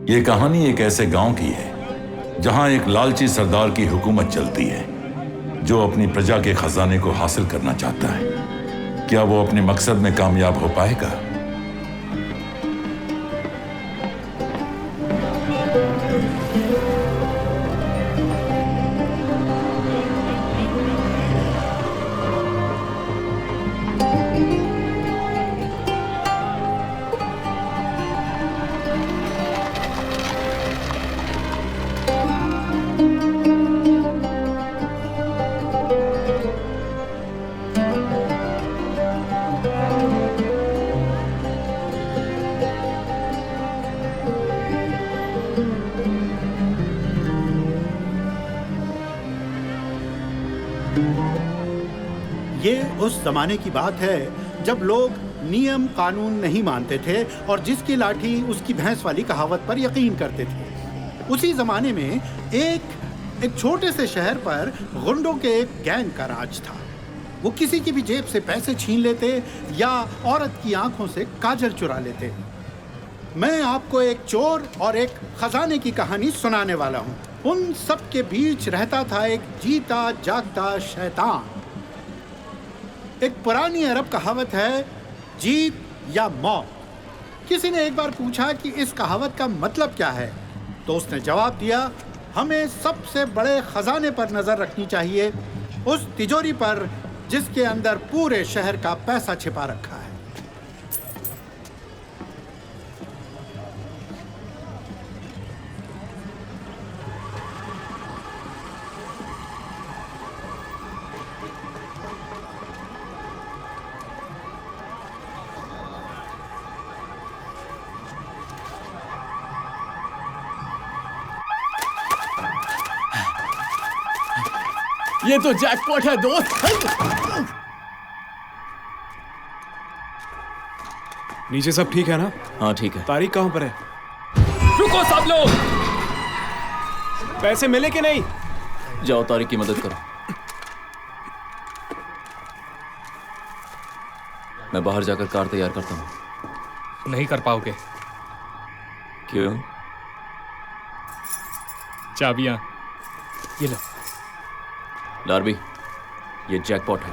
ये कहानी एक ऐसे गांव की है जहां एक लालची सरदार की हुकूमत चलती है जो अपनी प्रजा के खजाने को हासिल करना चाहता है। क्या वो अपने मकसद में कामयाब हो पाएगा? ये उस जमाने की बात है जब लोग नियम कानून नहीं मानते थे और जिसकी लाठी उसकी भैंस वाली कहावत पर यकीन करते थे। उसी जमाने में एक छोटे से शहर पर गुंडों के एक गैंग का राज था। वो किसी की भी जेब से पैसे छीन लेते या औरत की आंखों से काजल चुरा लेते। मैं आपको एक चोर और एक खजाने की कहानी सुनाने वाला हूँ। उन सब के बीच रहता था एक जीता जागता शैतान। एक पुरानी अरब कहावत है, जीत या मौत। किसी ने एक बार पूछा कि इस कहावत का मतलब क्या है, तो उसने जवाब दिया, हमें सबसे बड़े खजाने पर नजर रखनी चाहिए, उस तिजोरी पर जिसके अंदर पूरे शहर का पैसा छिपा रखा है। ये तो जैकपॉट है दोस्त। नीचे सब ठीक है ना? हाँ ठीक है। तारीख कहाँ पर है? रुको सब लोग। पैसे मिले कि नहीं? जाओ तारीख की मदद करो। मैं बाहर जाकर कार तैयार करता हूँ। नहीं कर पाओगे। क्यों? चाबियां ये लो। डार्बी, ये जैकपॉट है।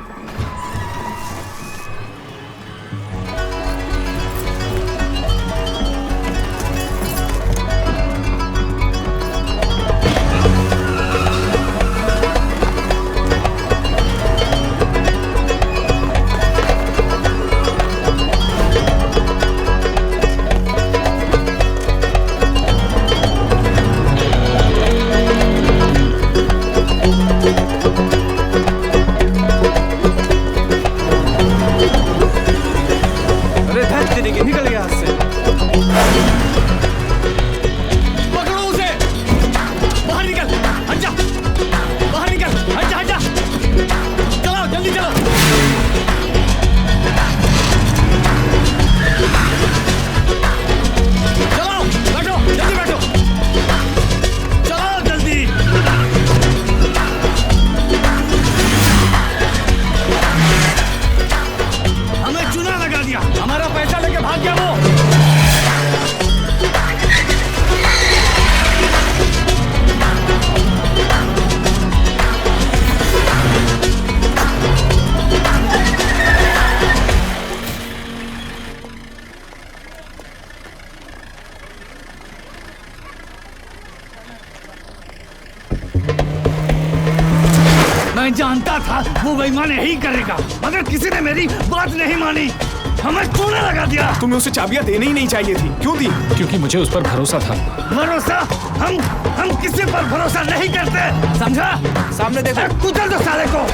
मैं जानता था वो बेईमानी ही करेगा, मगर किसी ने मेरी बात नहीं मानी, हमें चूना लगा दिया। तुम्हें उसे चाबियां देनी ही नहीं चाहिए थी। क्यों दी? क्योंकि मुझे उस पर भरोसा था। भरोसा? हम किसी पर भरोसा नहीं करते, समझा? सामने देखो। कुचल दो साले को।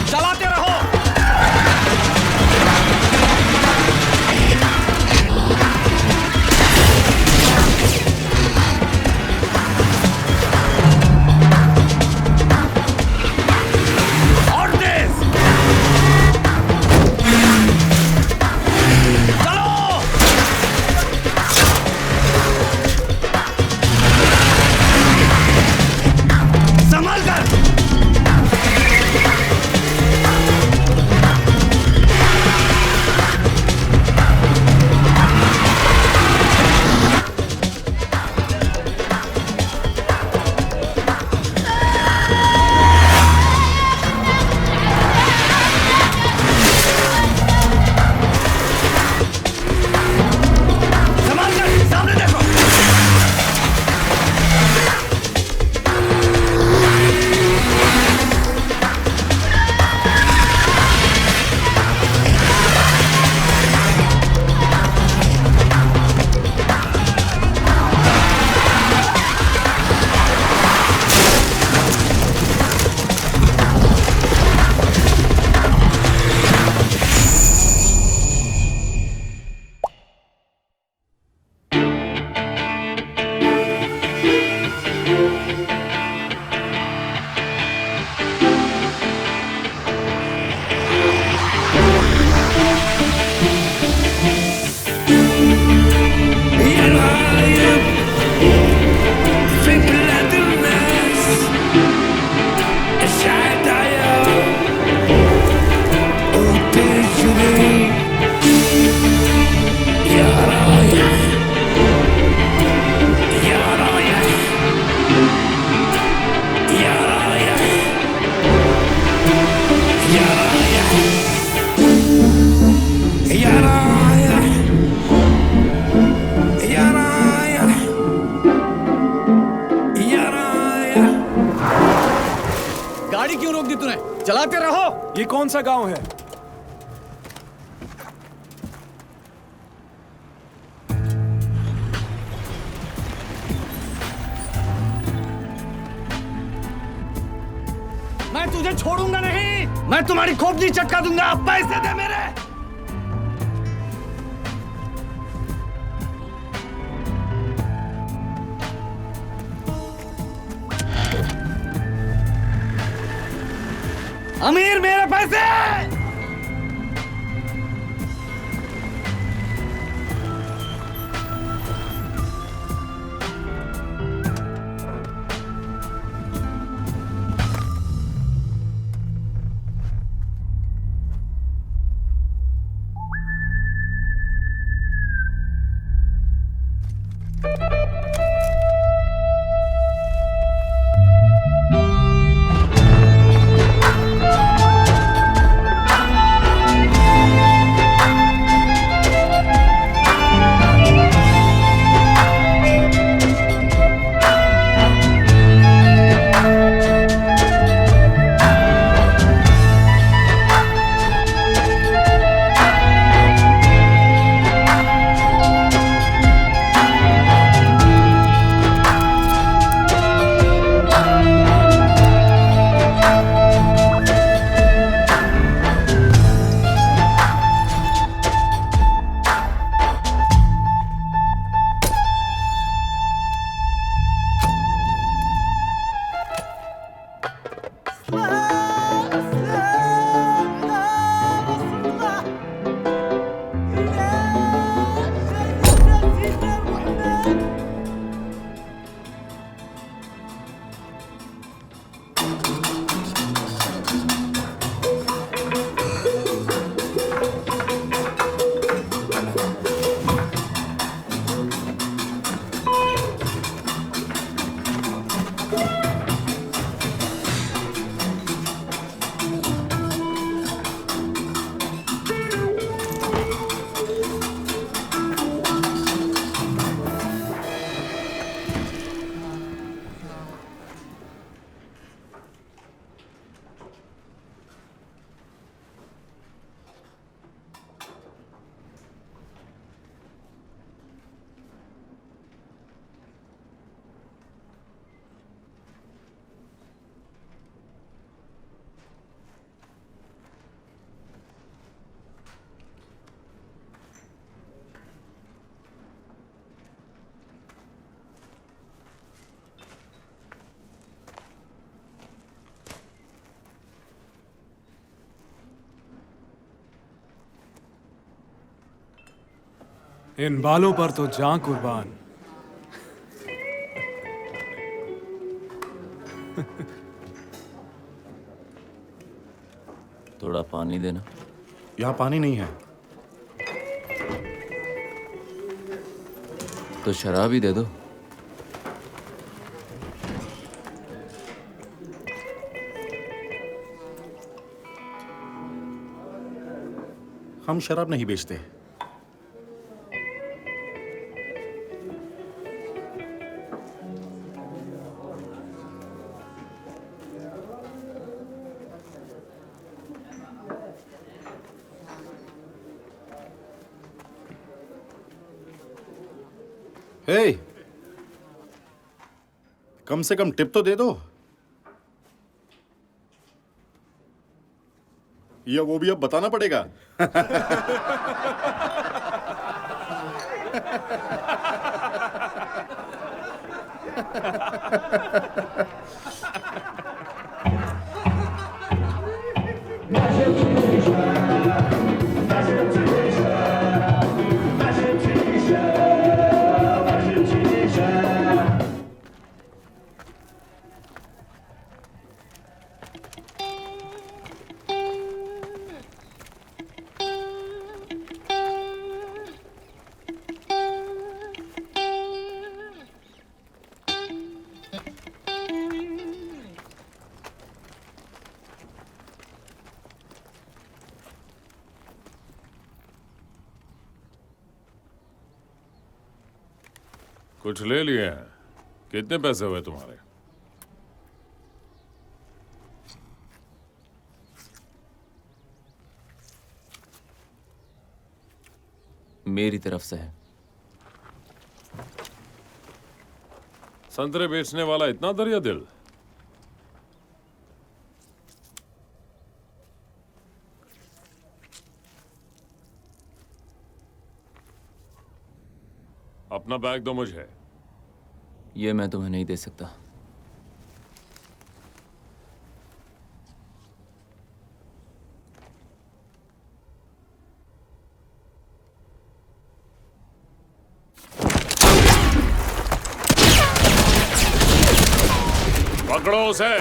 चलाते रहो। गाड़ी क्यों रोक दी तूने? चलाते रहो। ये कौन सा गांव है? मैं तुझे छोड़ूंगा नहीं। मैं तुम्हारी खोपड़ी चटका दूंगा। पैसे दे मेरे। अमीर, मेरे पैसे। इन बालों पर तो जान कुर्बान। थोड़ा पानी देना। यहाँ पानी नहीं है। तो शराब ही दे दो। हम शराब नहीं बेचते। हे, कम से कम टिप तो दे दो। या वो भी अब बताना पड़ेगा। कुछ ले लिए हैं? कितने पैसे हुए तुम्हारे? मेरी तरफ से है। संतरे बेचने वाला इतना दरिया दिल? अपना बैग दो मुझे। ये मैं तुम्हें नहीं दे सकता। पकड़ो उसे।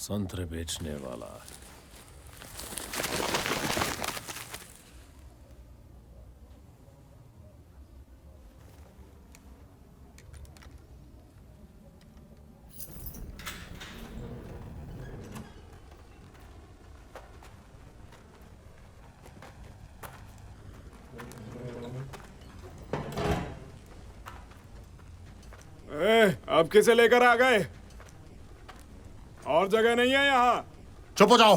संतरे बेचने वाला। अब किसे लेकर आ गए? और जगह नहीं है यहाँ। चुप हो जाओ।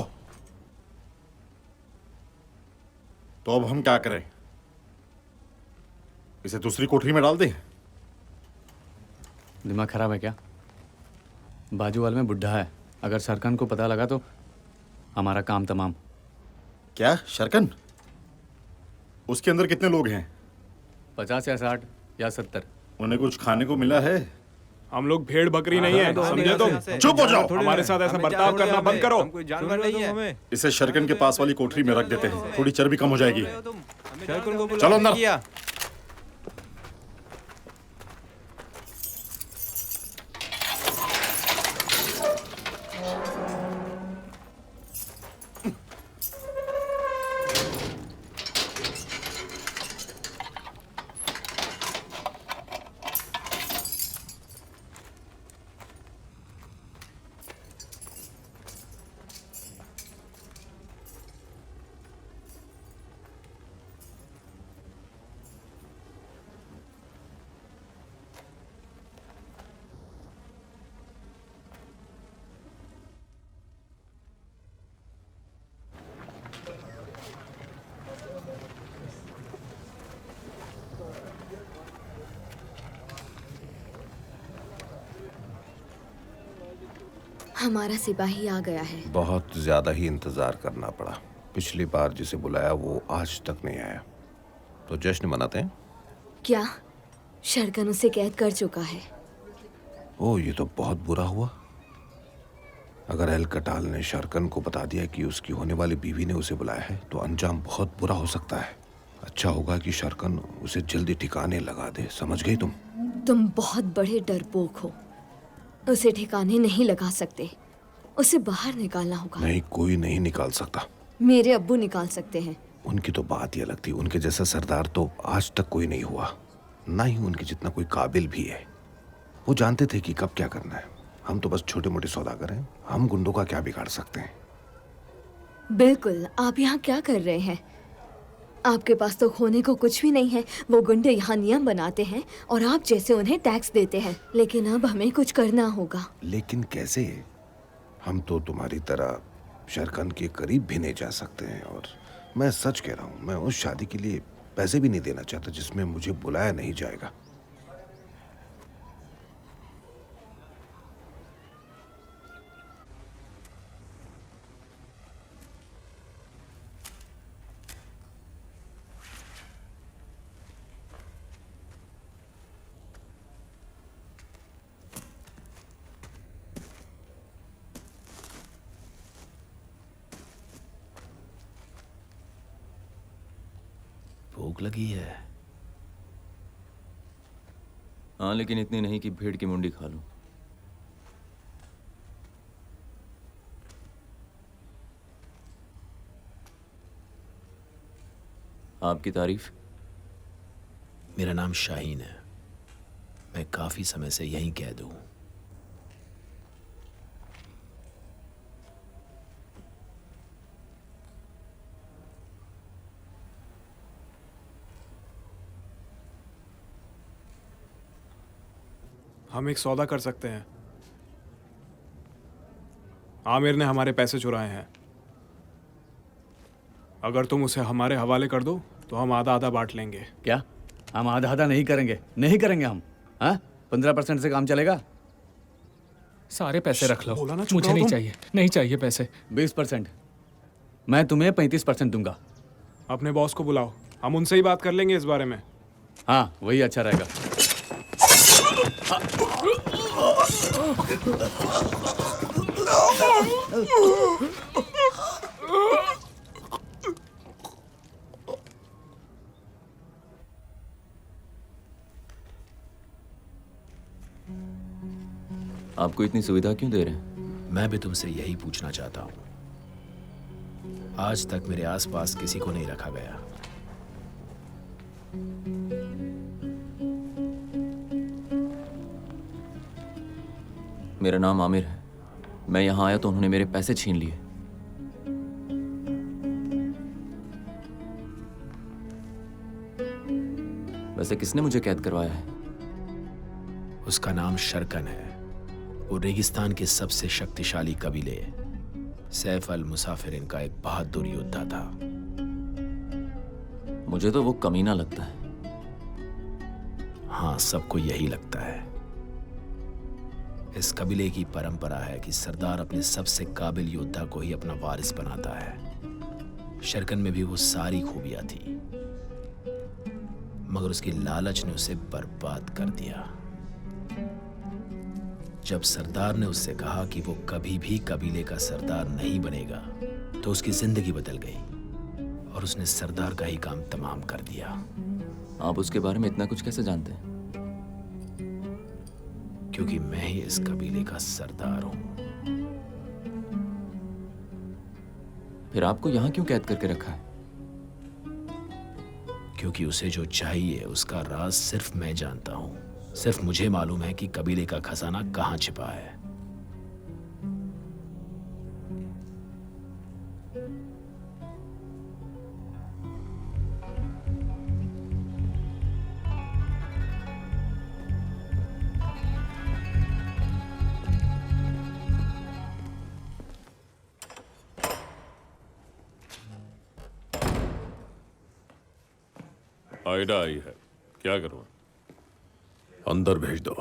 तो अब हम क्या करें? इसे दूसरी कोठरी में डाल दें? दिमाग खराब है क्या? बाजू वाले में बुढ़ा है, अगर सरकन को पता लगा तो हमारा काम तमाम। क्या शरकन? उसके अंदर कितने लोग हैं? 50 या 60 या 70। उन्हें कुछ खाने को मिला है? हम लोग भेड़ बकरी नहीं है, समझे तुम? चुप हो जाओ। हमारे साथ ऐसा बर्ताव करना बंद करो। इसे शरकन के पास वाली कोठरी में रख देते हैं, थोड़ी चर्बी कम हो जाएगी। चलो अंदर। हमारा सिपाही आ गया है। बहुत ज्यादा ही इंतजार करना पड़ा। पिछली बार जिसे बुलाया वो आज तक नहीं आया। तो जश्न मनाते हैं? क्या शरकन उसे कैद कर चुका है? ओह, ये तो बहुत बुरा हुआ। अगर एल कटाल ने शरकन को बता दिया कि उसकी होने वाली बीवी ने उसे बुलाया है तो अंजाम बहुत बुरा हो सकता है। अच्छा होगा कि शरकन उसे जल्दी ठिकाने लगा दे। समझ गई तुम? तुम बहुत बड़े डरपोक हो। उसे ठिकाने नहीं लगा सकते, उसे बाहर निकालना होगा। नहीं, कोई नहीं निकाल सकता। मेरे अब्बू निकाल सकते हैं। उनकी तो बात ही अलग थी। उनके जैसा सरदार तो आज तक कोई नहीं हुआ, ना ही उनके जितना कोई काबिल भी है। वो जानते थे कि कब क्या करना है। हम तो बस छोटे मोटे सौदागर हैं। हम गुंडों का क्या बिगाड़ सकते हैं? बिल्कुल। आप यहाँ क्या कर रहे हैं? आपके पास तो खोने को कुछ भी नहीं है। वो गुंडे यहाँ नियम बनाते हैं और आप जैसे उन्हें टैक्स देते हैं। लेकिन अब हमें कुछ करना होगा। लेकिन कैसे? हम तो तुम्हारी तरह शरकन के करीब भी नहीं जा सकते हैं। और मैं सच कह रहा हूँ, मैं उस शादी के लिए पैसे भी नहीं देना चाहता जिसमें मुझे बुलाया नहीं जाएगा। भूख लगी है। हाँ, लेकिन इतनी नहीं कि भेड़ की मुंडी खा लूं। आपकी तारीफ? मेरा नाम शाहीन है। मैं काफी समय से यहीं कैद हूं। हम एक सौदा कर सकते हैं। आमिर ने हमारे पैसे चुराए हैं। अगर तुम उसे हमारे हवाले कर दो तो हम आधा आधा बांट लेंगे। क्या? हम आधा आधा नहीं करेंगे? नहीं करेंगे हम। हाँ, 15% से काम चलेगा? सारे पैसे रख लो। बोला ना, मुझे नहीं चाहिए, नहीं चाहिए पैसे। 20%। मैं तुम्हें 35% दूंगा। अपने बॉस को बुलाओ, हम उनसे ही बात कर लेंगे इस बारे में। हाँ, वही अच्छा रहेगा। आपको इतनी सुविधा क्यों दे रहे हैं? मैं भी तुमसे यही पूछना चाहता हूं। आज तक मेरे आसपास किसी को नहीं रखा गया। मेरा नाम आमिर है। मैं यहाँ आया तो उन्होंने मेरे पैसे छीन लिए। वैसे किसने मुझे कैद करवाया है? उसका नाम शरकन है। वो रेगिस्तान के सबसे शक्तिशाली कबीले सैफ अल मुसाफिरिन का एक बहादुर योद्धा था। मुझे तो वो कमीना लगता है। हाँ, सबको यही लगता है। इस कबीले की परंपरा है कि सरदार अपने सबसे काबिल योद्धा को ही अपना वारिस बनाता है। शरकन में भी वो सारी खूबियां थी, मगर उसकी लालच ने उसे बर्बाद कर दिया। जब सरदार ने उससे कहा कि वो कभी भी कबीले का सरदार नहीं बनेगा तो उसकी जिंदगी बदल गई और उसने सरदार का ही काम तमाम कर दिया। आप उसके बारे में इतना कुछ कैसे जानते हैं? क्योंकि मैं ही इस कबीले का सरदार हूं। फिर आपको यहां क्यों कैद करके रखा है? क्योंकि उसे जो चाहिए उसका राज सिर्फ मैं जानता हूं। सिर्फ मुझे मालूम है कि कबीले का खजाना कहां छिपा है। आइडा आई है, क्या करूं? अंदर भेज दो।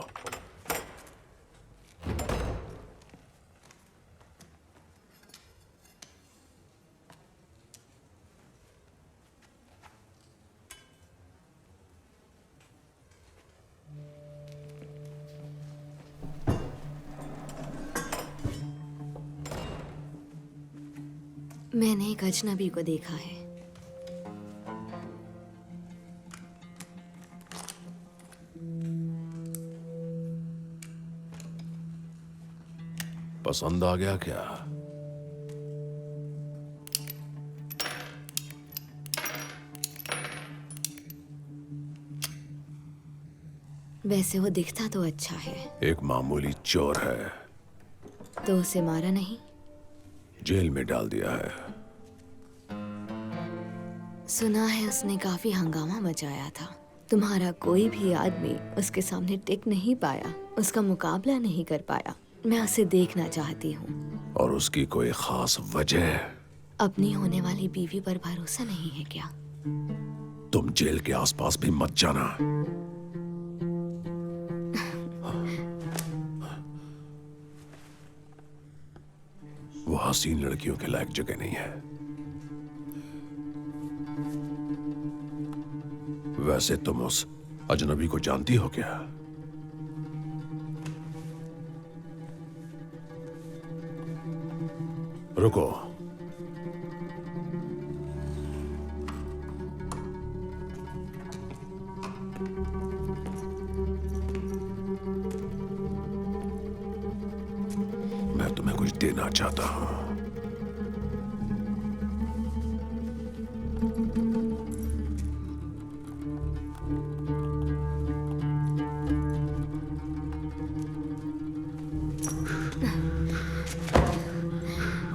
मैंने एक अजनबी को देखा है। पसंद आ गया क्या? वैसे वो दिखता तो अच्छा है। एक मामूली चोर है, तो उसे मारा नहीं? जेल में डाल दिया है। सुना है उसने काफी हंगामा मचाया था। तुम्हारा कोई भी आदमी उसके सामने टिक नहीं पाया, उसका मुकाबला नहीं कर पाया। मैं उसे देखना चाहती हूँ। और उसकी कोई खास वजह? अपनी होने वाली बीवी पर भरोसा नहीं है क्या? तुम जेल के आसपास भी मत जाना। वो हसीन लड़कियों के लायक जगह नहीं है। वैसे तुम उस अजनबी को जानती हो क्या? रुको, मैं तुम्हें कुछ देना चाहता हूं।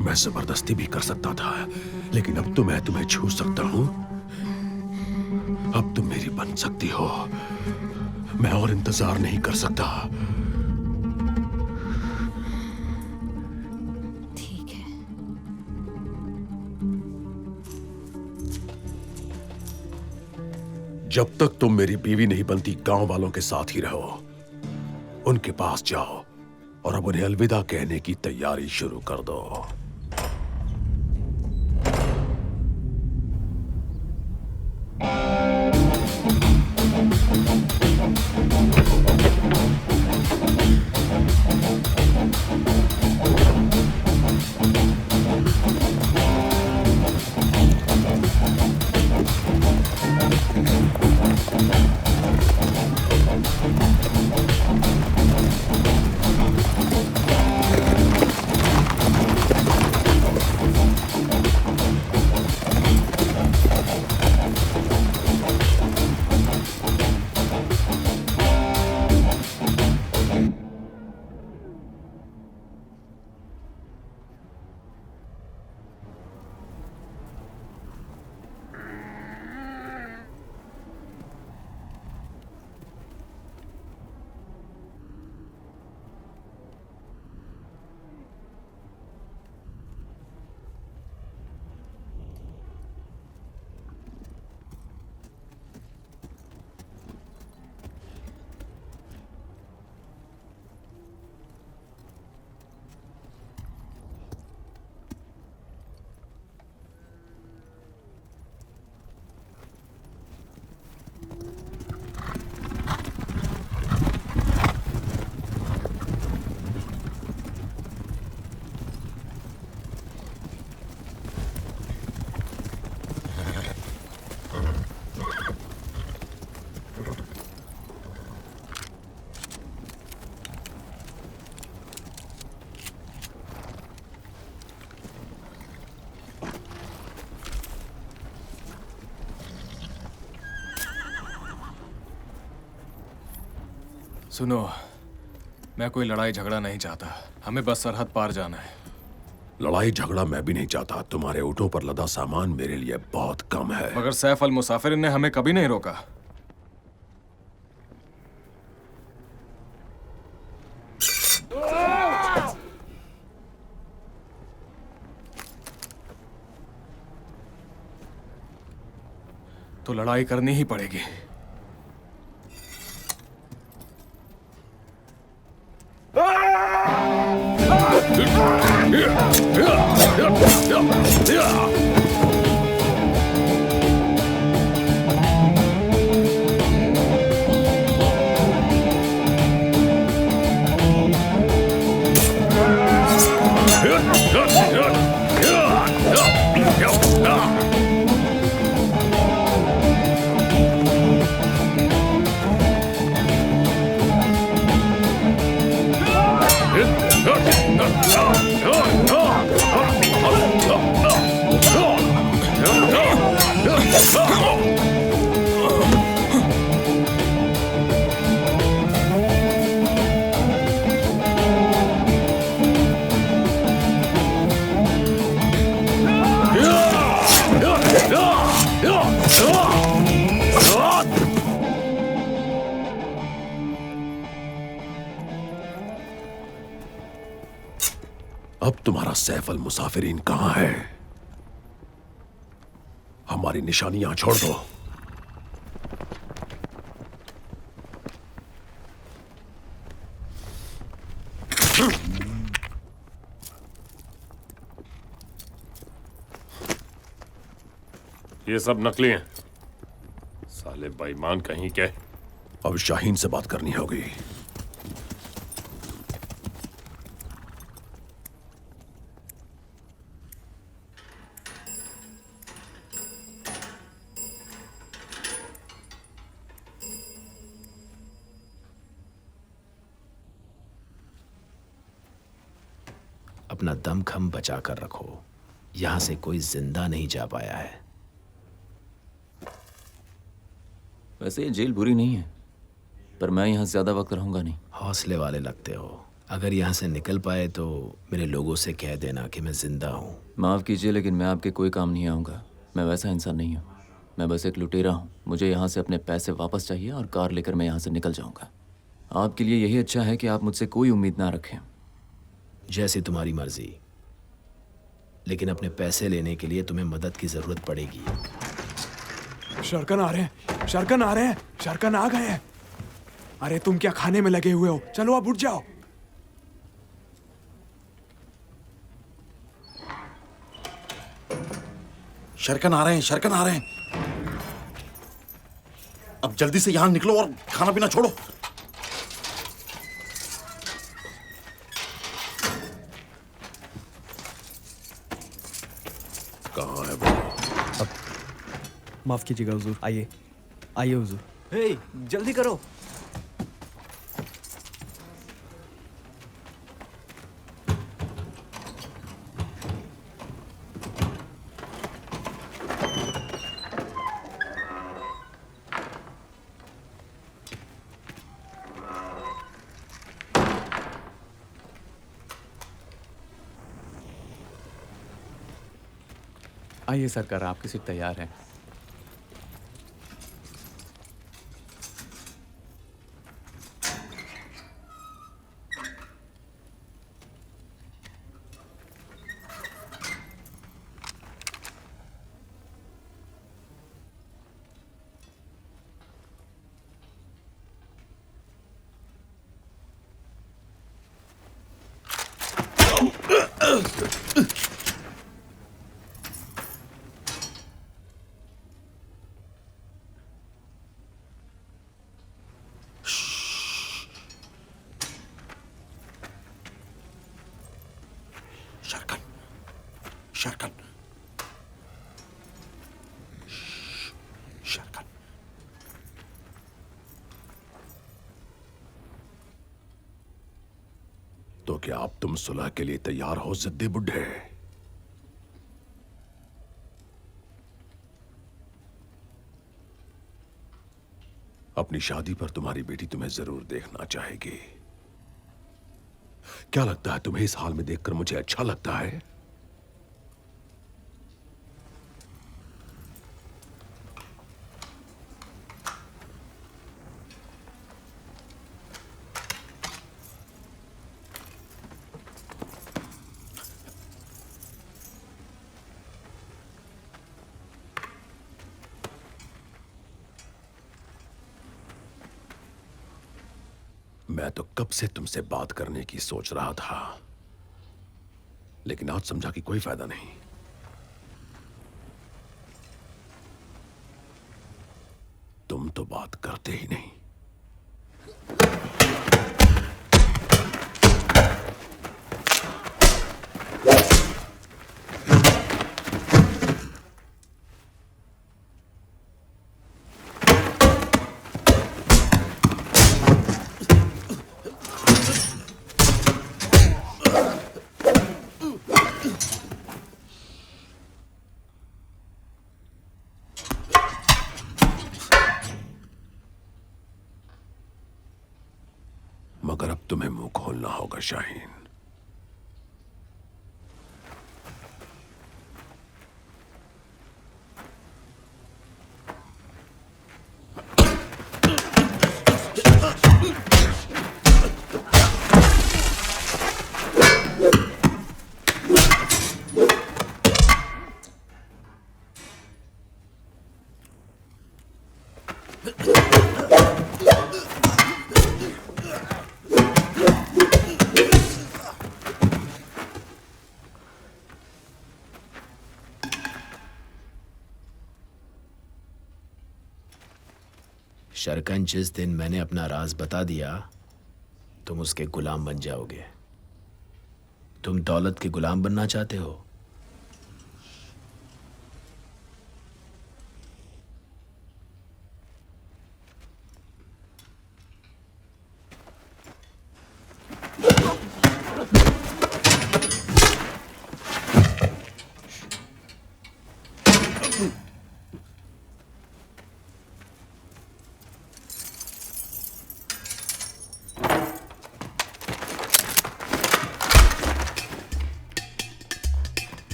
मैं जबरदस्ती भी कर सकता था, लेकिन अब तो मैं तुम्हें छू सकता हूं। अब तुम मेरी बन सकती हो। मैं और इंतजार नहीं कर सकता। ठीक है। जब तक तुम मेरी बीवी नहीं बनती, गांव वालों के साथ ही रहो। उनके पास जाओ और अब उन्हें अलविदा कहने की तैयारी शुरू कर दो। सुनो, मैं कोई लड़ाई झगड़ा नहीं चाहता। हमें बस सरहद पार जाना है। लड़ाई झगड़ा मैं भी नहीं चाहता। तुम्हारे ऊँटों पर लदा सामान मेरे लिए बहुत कम है। मगर सैफ अल मुसाफिर ने हमें कभी नहीं रोका। तो लड़ाई करनी ही पड़ेगी। अब तुम्हारा सैफ अल मुसाफिरीन कहां है? हमारी निशानी यहां छोड़ दो। ये सब नकली हैं। साले बेईमान कहीं के। अब शाहीन से बात करनी होगी। अपना दम खम बचा कर रखो। यहां से कोई जिंदा नहीं जा पाया है। वैसे ये जेल बुरी नहीं है, पर मैं यहाँ ज्यादा वक्त रहूंगा नहीं। हौसले वाले लगते हो। अगर यहाँ से निकल पाए तो मेरे लोगों से कह देना कि मैं जिंदा हूँ। माफ़ कीजिए, लेकिन मैं आपके कोई काम नहीं आऊँगा। मैं वैसा इंसान नहीं हूँ। मैं बस एक लुटेरा हूँ। मुझे यहाँ से अपने पैसे वापस चाहिए और कार लेकर मैं यहाँ से निकल जाऊँगा। आपके लिए यही अच्छा है कि आप मुझसे कोई उम्मीद ना रखें। जैसी तुम्हारी मर्जी, लेकिन अपने पैसे लेने के लिए तुम्हें मदद की जरूरत पड़ेगी। शरकन आ रहे हैं, शरकन आ रहे हैं, शरकन आ गए हैं। अरे तुम क्या खाने में लगे हुए हो? चलो अब उठ जाओ। शरकन आ रहे हैं, शरकन आ रहे हैं। अब जल्दी से यहां निकलो और खाना पीना छोड़ो। कहाँ है वो? माफ कीजिएगा हुजूर। आइए आइए हुजूर। हे, जल्दी करो। आइए सरकार, आपकी सीट तैयार है। शरकन, शरकन, शरकन। तो क्या अब तुम सुलह के लिए तैयार हो जिद्दी बुड्ढे? अपनी शादी पर तुम्हारी बेटी तुम्हें जरूर देखना चाहेगी। क्या लगता है तुम्हें इस हाल में देखकर मुझे अच्छा लगता है? मैं तो कब से तुमसे बात करने की सोच रहा था, लेकिन आज समझा कि कोई फायदा नहीं। तुम तो बात करते ही नहीं। मगर अब तुम्हें मुंह खोलना होगा शाहीन। शरकन, जिस दिन मैंने अपना राज बता दिया तुम उसके गुलाम बन जाओगे। तुम दौलत के गुलाम बनना चाहते हो?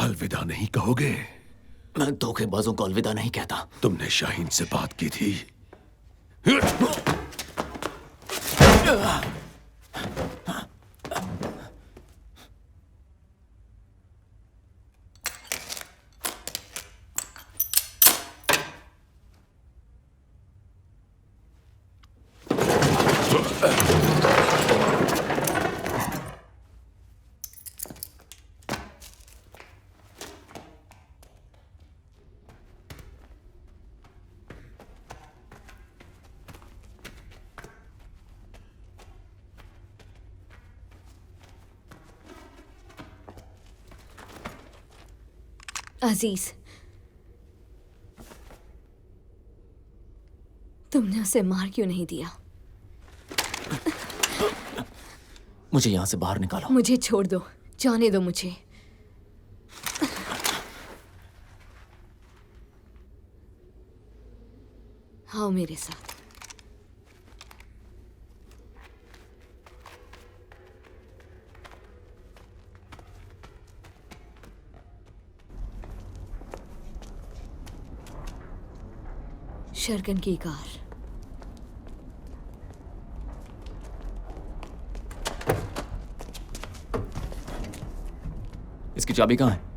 अलविदा नहीं कहोगे? मैं धोखेबाजों को अलविदा नहीं कहता। तुमने शाहीन से बात की थी? अजीज, तुमने उसे मार क्यों नहीं दिया? मुझे यहाँ से बाहर निकालो। मुझे छोड़ दो, जाने दो मुझे। आओ मेरे साथ। शर्कन की कार। इसकी चाबी कहाँ है?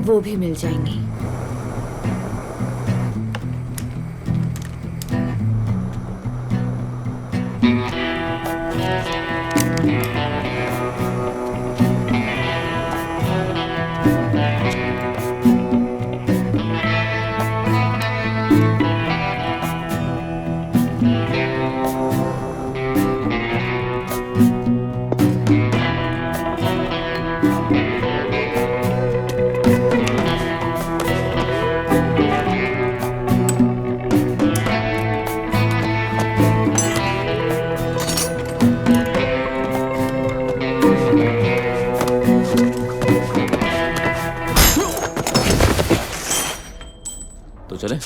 वो भी मिल जाएंगी। तो चले।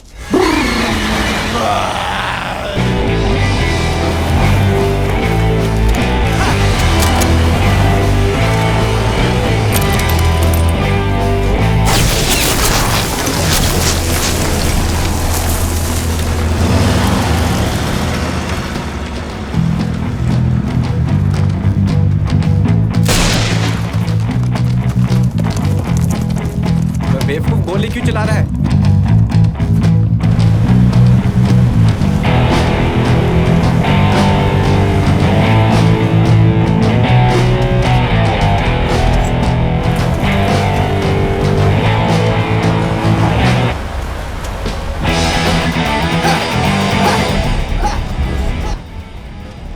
बेवकूफ गोली क्यों चला रहा है?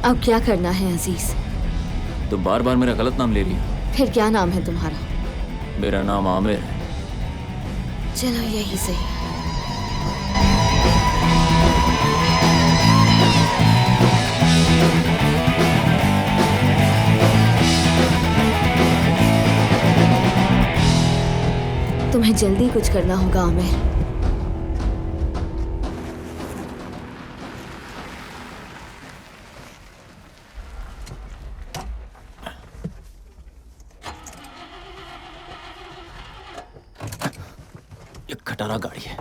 अब क्या करना है अजीज? तुम बार बार मेरा गलत नाम ले रही हो। फिर क्या नाम है तुम्हारा? मेरा नाम आमिर है। चलो यही सही। तुम्हें जल्दी कुछ करना होगा आमिर। ये खटारा गाड़ी है।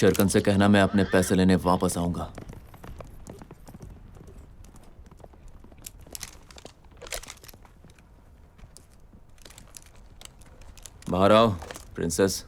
शर्कन से कहना मैं अपने पैसे लेने वापस आऊंगा। बाहर आओ प्रिंसेस।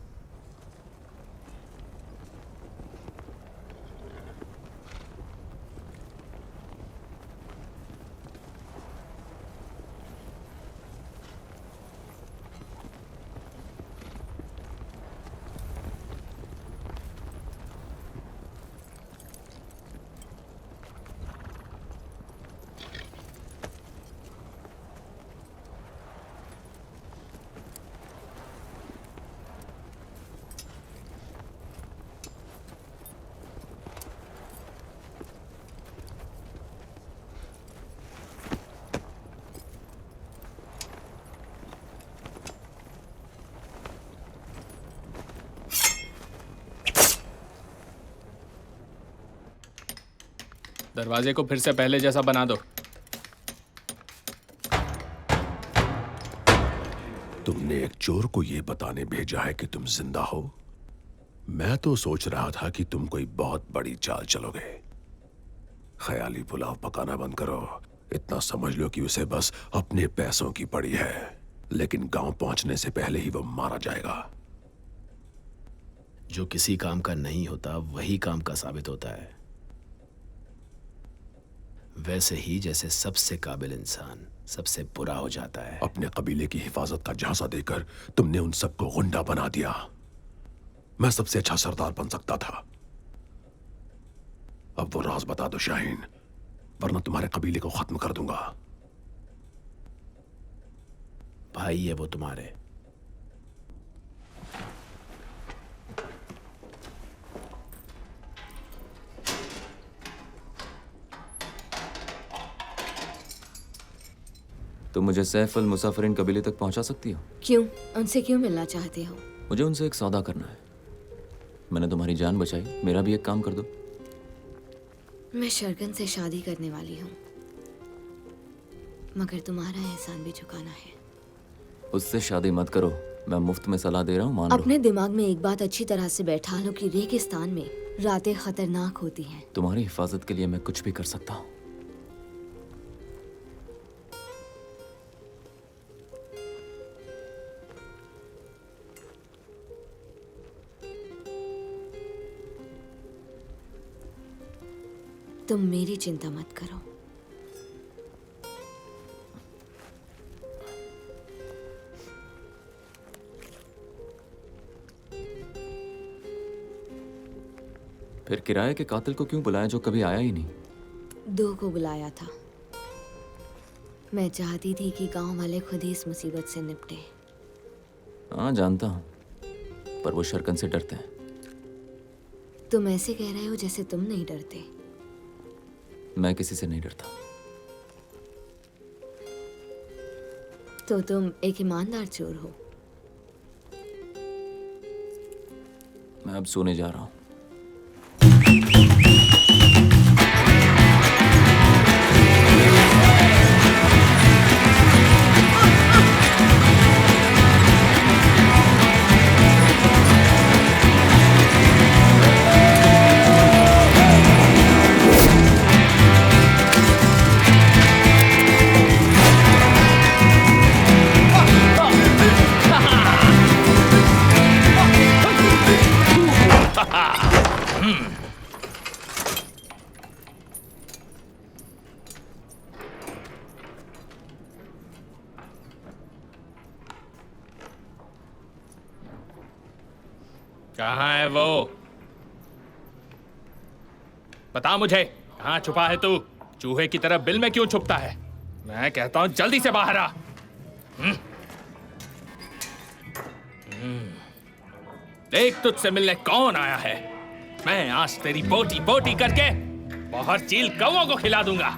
दरवाजे को फिर से पहले जैसा बना दो। तुमने एक चोर को यह बताने भेजा है कि तुम जिंदा हो? मैं तो सोच रहा था कि तुम कोई बहुत बड़ी चाल चलोगे। ख्याली पुलाव पकाना बंद करो। इतना समझ लो कि उसे बस अपने पैसों की पड़ी है, लेकिन गांव पहुंचने से पहले ही वो मारा जाएगा। जो किसी काम का नहीं होता वही काम का साबित होता है। वैसे ही जैसे सबसे काबिल इंसान सबसे बुरा हो जाता है। अपने कबीले की हिफाजत का झांसा देकर तुमने उन सबको गुंडा बना दिया। मैं सबसे अच्छा सरदार बन सकता था। अब वो राज बता दो शाहीन, वरना तुम्हारे कबीले को खत्म कर दूंगा। भाई है वो तुम्हारे। तुम मुझे सैफ अल मुसाफिरीन कबीले तक पहुंचा सकती हो? क्यों? उनसे क्यों मिलना चाहते हो? मुझे उनसे एक सौदा करना है। मैंने तुम्हारी जान बचाई, मेरा भी एक काम कर दो। मैं शरकन से शादी करने वाली हूँ, मगर तुम्हारा एहसान भी चुकाना है। उससे शादी मत करो, मैं मुफ्त में सलाह दे रहा हूँ, मान लो। अपने दिमाग में एक बात अच्छी तरह से बैठा लो कि रेगिस्तान में रातें खतरनाक होती हैं। तुम्हारी हिफाजत के लिए मैं कुछ भी कर सकता हूँ। तुम मेरी चिंता मत करो। फिर किराए के कातिल को क्यों बुलाया जो कभी आया ही नहीं? 2 को बुलाया था। मैं चाहती थी कि गांव वाले खुद ही इस मुसीबत से निपटे। हाँ जानता हूँ, पर वो शरकन से डरते हैं। तुम ऐसे कह रहे हो जैसे तुम नहीं डरते। मैं किसी से नहीं डरता। तो तुम एक ईमानदार चोर हो। मैं अब सोने जा रहा हूँ। कहाँ है वो? बता मुझे, कहाँ छुपा है तू? चूहे की तरह बिल में क्यों छुपता है? मैं कहता हूं जल्दी से बाहर आ। देख तुझसे मिलने कौन आया है। मैं आज तेरी बोटी बोटी करके बाहर चील कौओं को खिला दूंगा।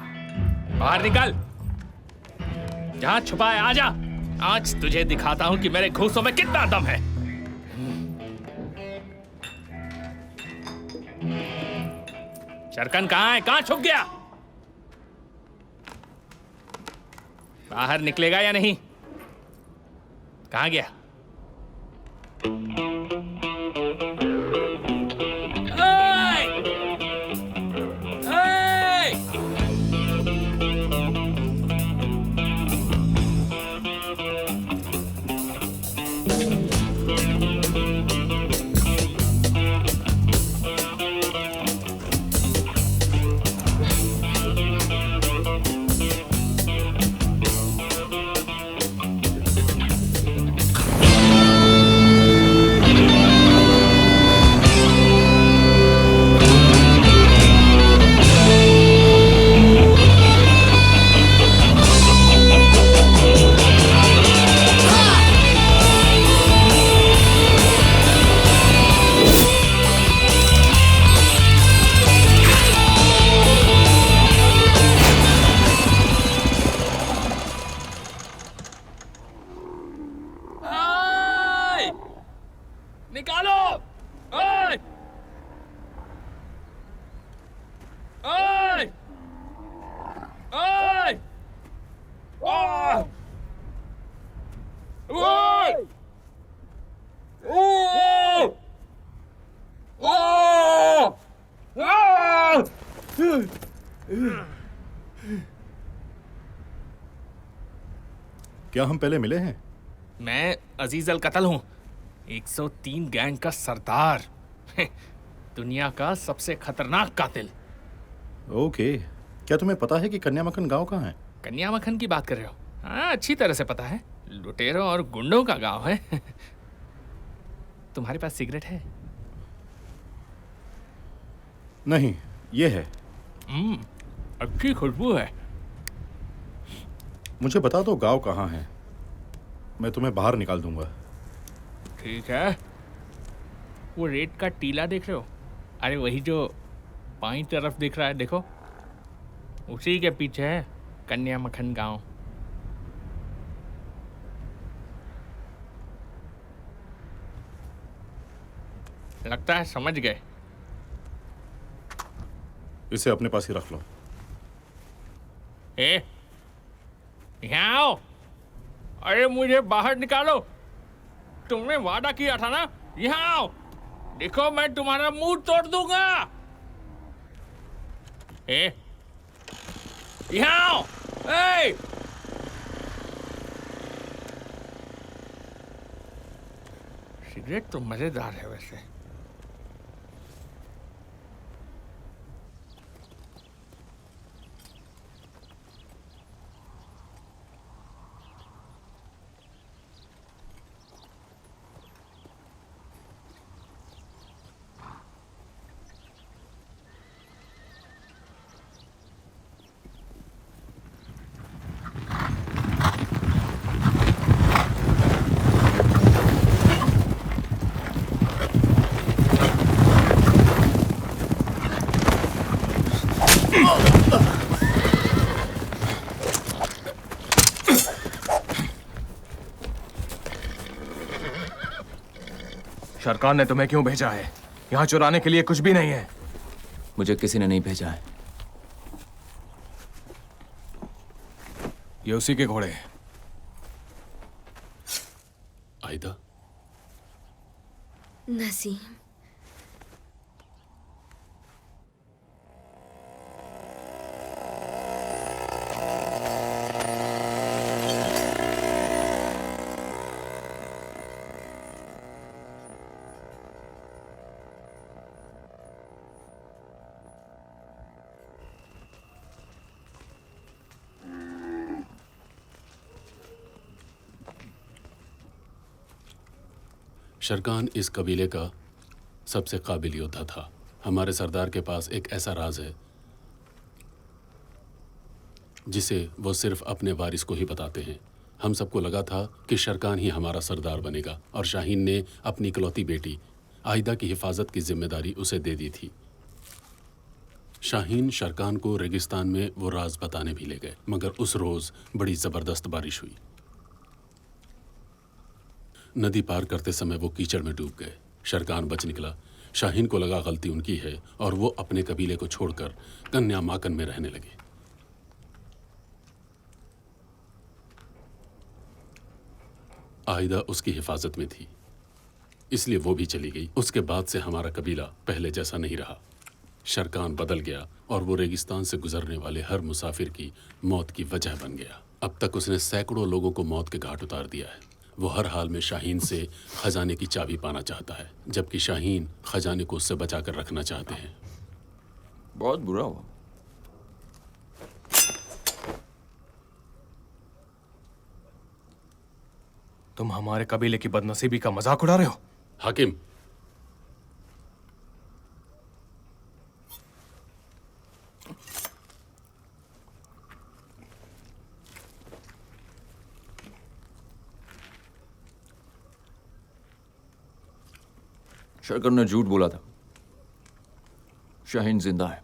बाहर निकल, जहां छुपा है आजा। आज तुझे दिखाता हूं कि मेरे घूसों में कितना दम है। शरकन कहाँ है? कहाँ छुप गया? बाहर निकलेगा या नहीं? कहाँ गया? क्या हम पहले मिले हैं? मैं अजीज अल कत्ल हूँ, 103 गैंग का सरदार, दुनिया का सबसे खतरनाक कातिल। ओके, क्या तुम्हें पता है कि कन्यामखन गांव कहाँ है? कन्यामखन की बात कर रहे हो? हाँ, अच्छी तरह से पता है। लुटेरों और गुंडों का गांव है। तुम्हारे पास सिगरेट है? नहीं, ये है। अच्छी खुशबू है। मुझे बता दो गांव कहाँ है, मैं तुम्हें बाहर निकाल दूंगा। ठीक है। वो रेत का टीला देख रहे हो? अरे वही जो बाईं तरफ दिख रहा है, देखो, उसी के पीछे है कन्यामखन गांव। लगता है समझ गए। इसे अपने पास ही रख लो। यहाँ आओ। अरे मुझे बाहर निकालो, तुमने वादा किया था ना। यहाँ आओ, देखो मैं तुम्हारा मुंह तोड़ दूंगा। यहाँ आओ। सिगरेट तो मजेदार है वैसे। सरकार ने तुम्हें क्यों भेजा है? यहाँ चुराने के लिए कुछ भी नहीं है। मुझे किसी ने नहीं भेजा है। ये उसी के घोड़े हैं। आयदा, नसीम, शरकान इस कबीले का सबसे काबिल योद्धा था। हमारे सरदार के पास एक ऐसा राज है जिसे वो सिर्फ अपने वारिस को ही बताते हैं। हम सबको लगा था कि शरकान ही हमारा सरदार बनेगा और शाहीन ने अपनी इकलौती बेटी आयदा की हिफाजत की जिम्मेदारी उसे दे दी थी। शाहीन शरकान को रेगिस्तान में वो राज बताने भी ले गए, मगर उस रोज़ बड़ी ज़बरदस्त बारिश हुई। नदी पार करते समय वो कीचड़ में डूब गए। शरकान बच निकला। शाहीन को लगा गलती उनकी है और वो अपने कबीले को छोड़कर कन्यामाकन में रहने लगे। आयदा उसकी हिफाजत में थी, इसलिए वो भी चली गई। उसके बाद से हमारा कबीला पहले जैसा नहीं रहा। शरकान बदल गया और वो रेगिस्तान से गुजरने वाले हर मुसाफिर की मौत की वजह बन गया। अब तक उसने सैकड़ों लोगों को मौत के घाट उतार दिया है। वो हर हाल में शाहीन से खजाने की चाबी पाना चाहता है, जबकि शाहीन खजाने को उससे बचाकर रखना चाहते हैं। बहुत बुरा हुआ। तुम हमारे कबीले की बदनसीबी का मजाक उड़ा रहे हो? हाकिम, शरकन ने झूठ बोला था। शाहीन जिंदा है।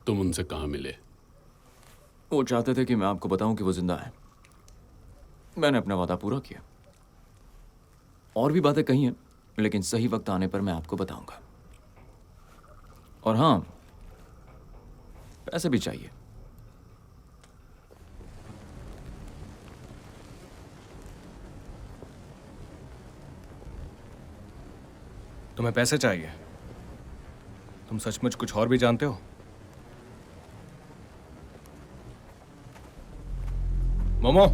तुम उनसे कहाँ मिले? वो चाहते थे कि मैं आपको बताऊं कि वो जिंदा है। मैंने अपना वादा पूरा किया। और भी बातें कही हैं, लेकिन सही वक्त आने पर मैं आपको बताऊंगा। और हाँ, पैसे भी चाहिए। तुम्हें पैसे चाहिए? तुम सचमुच कुछ और भी जानते हो? मोमो,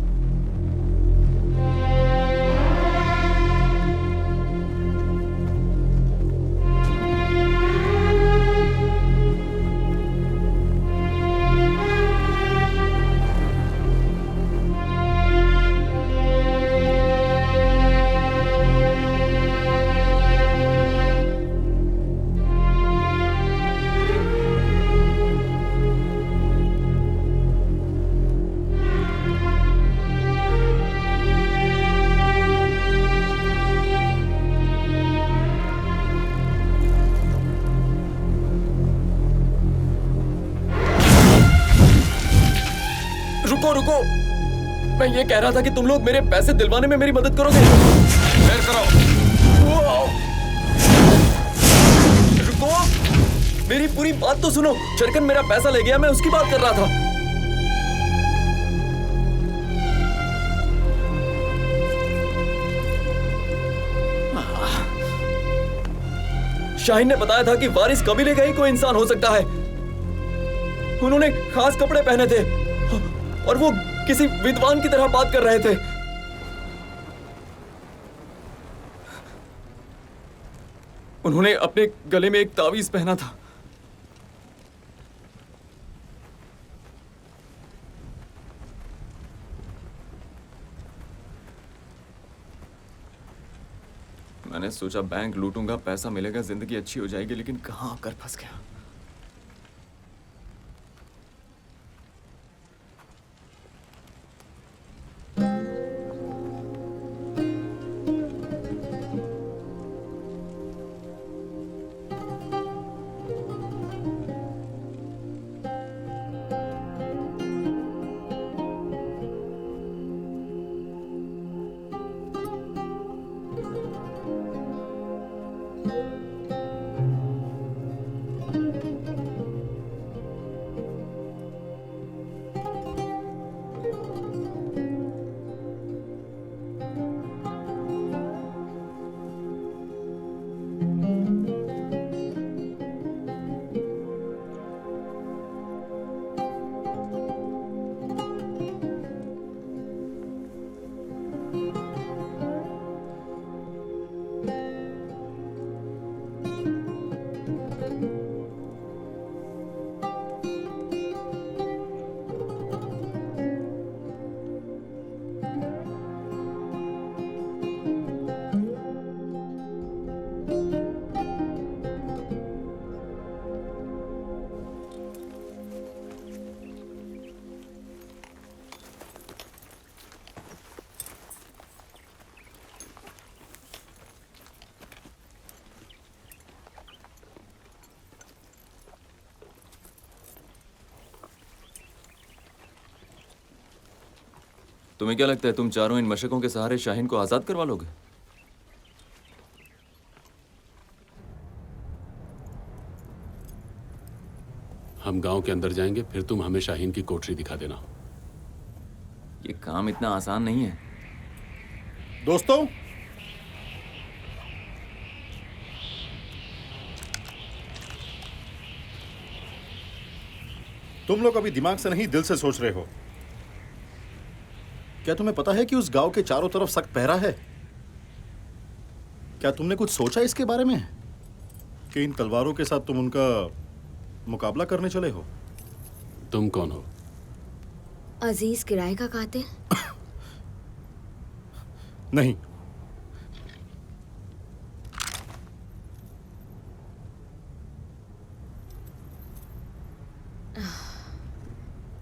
रुको, मैं ये कह रहा था कि तुम लोग मेरे पैसे दिलवाने में मेरी मदद करोगे। देर करो। रुको, मेरी पूरी बात तो सुनो। शरकन मेरा पैसा ले गया, मैं उसकी बात कर रहा था। शाहीन ने बताया था कि वारिस कबीले का ही कोई इंसान हो सकता है। उन्होंने खास कपड़े पहने थे और वो किसी विद्वान की तरह बात कर रहे थे। उन्होंने अपने गले में एक तावीज पहना था। मैंने सोचा बैंक लूटूंगा, पैसा मिलेगा, जिंदगी अच्छी हो जाएगी, लेकिन कहां आकर फंस गया। तुम्हें क्या लगता है तुम चारों इन मशकों के सहारे शाहीन को आजाद करवा लोगे? हम गांव के अंदर जाएंगे, फिर तुम हमें शाहीन की कोठरी दिखा देना। ये काम इतना आसान नहीं है। दोस्तों, तुम लोग अभी दिमाग से नहीं दिल से सोच रहे हो। क्या तुम्हें पता है कि उस गांव के चारों तरफ सख्त पहरा है? क्या तुमने कुछ सोचा इसके बारे में कि इन तलवारों के साथ तुम उनका मुकाबला करने चले हो? तुम कौन हो? अजीज किराए का कातिल? नहीं,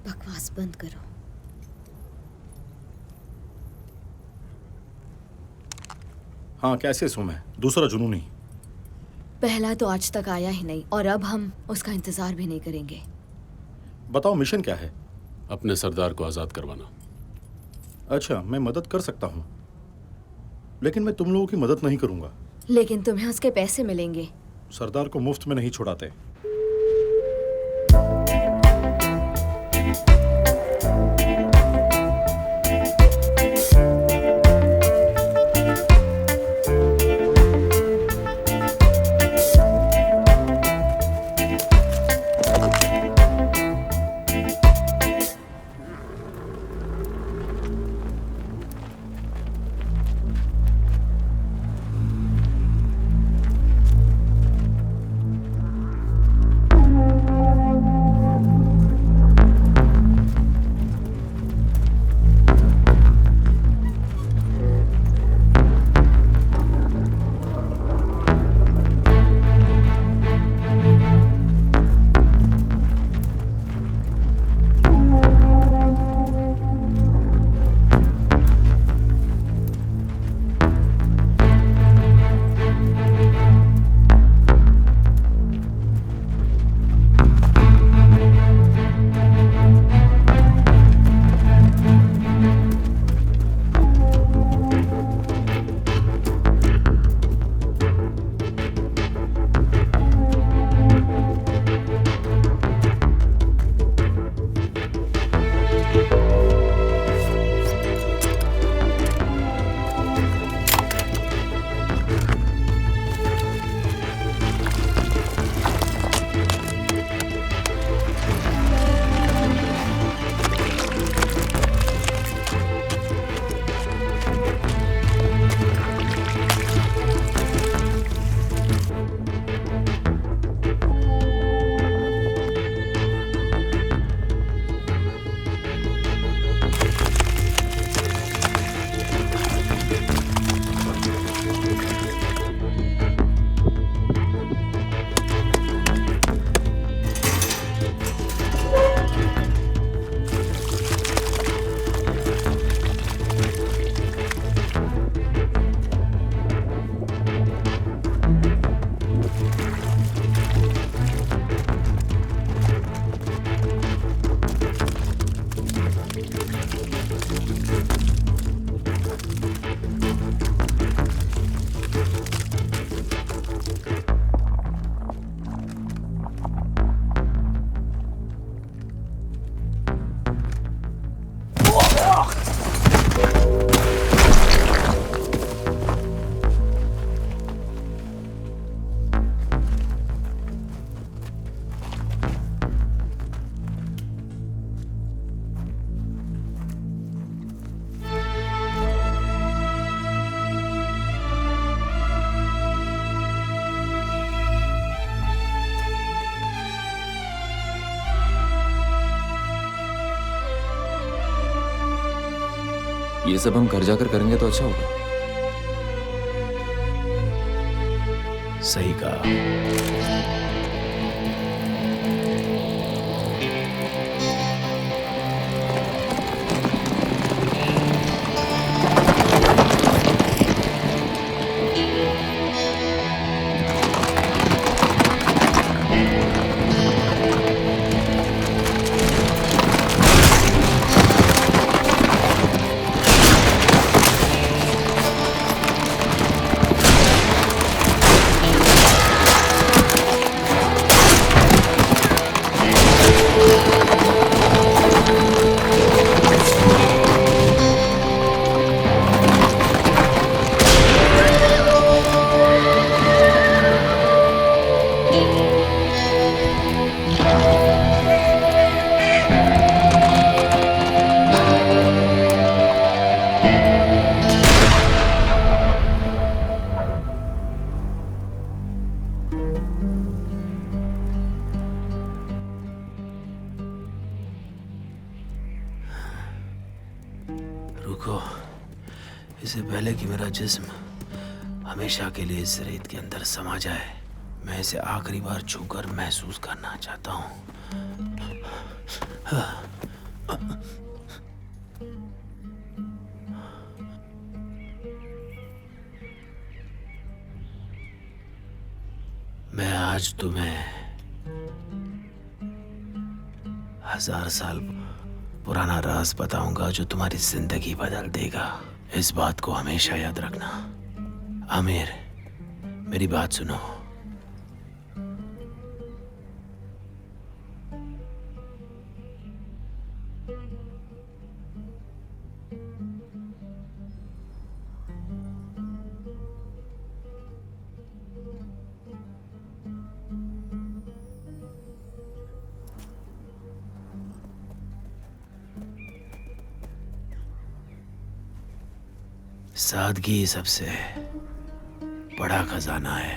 बकवास बंद करो। हाँ, कैसे सो मैं? दूसरा जुनून नहीं। पहला तो आज तक आया ही नहीं और अब हम उसका इंतजार भी नहीं करेंगे। बताओ मिशन क्या है? अपने सरदार को आजाद करवाना। अच्छा, मैं मदद कर सकता हूँ, लेकिन मैं तुम लोगों की मदद नहीं करूंगा। लेकिन तुम्हें उसके पैसे मिलेंगे। सरदार को मुफ्त में नहीं छुड़ाते। ये सब हम घर जाकर करेंगे तो अच्छा होगा। सही कहा। रुको, इससे पहले कि मेरा जिस्म हमेशा के लिए इस रेत के अंदर समा जाए, मैं इसे आखिरी बार छूकर महसूस करना चाहता हूँ। मैं आज तुम्हें 1000 साल पुराना राज बताऊंगा जो तुम्हारी जिंदगी बदल देगा। इस बात को हमेशा याद रखना। आमिर, मेरी बात सुनो। सादगी सबसे बड़ा खजाना है।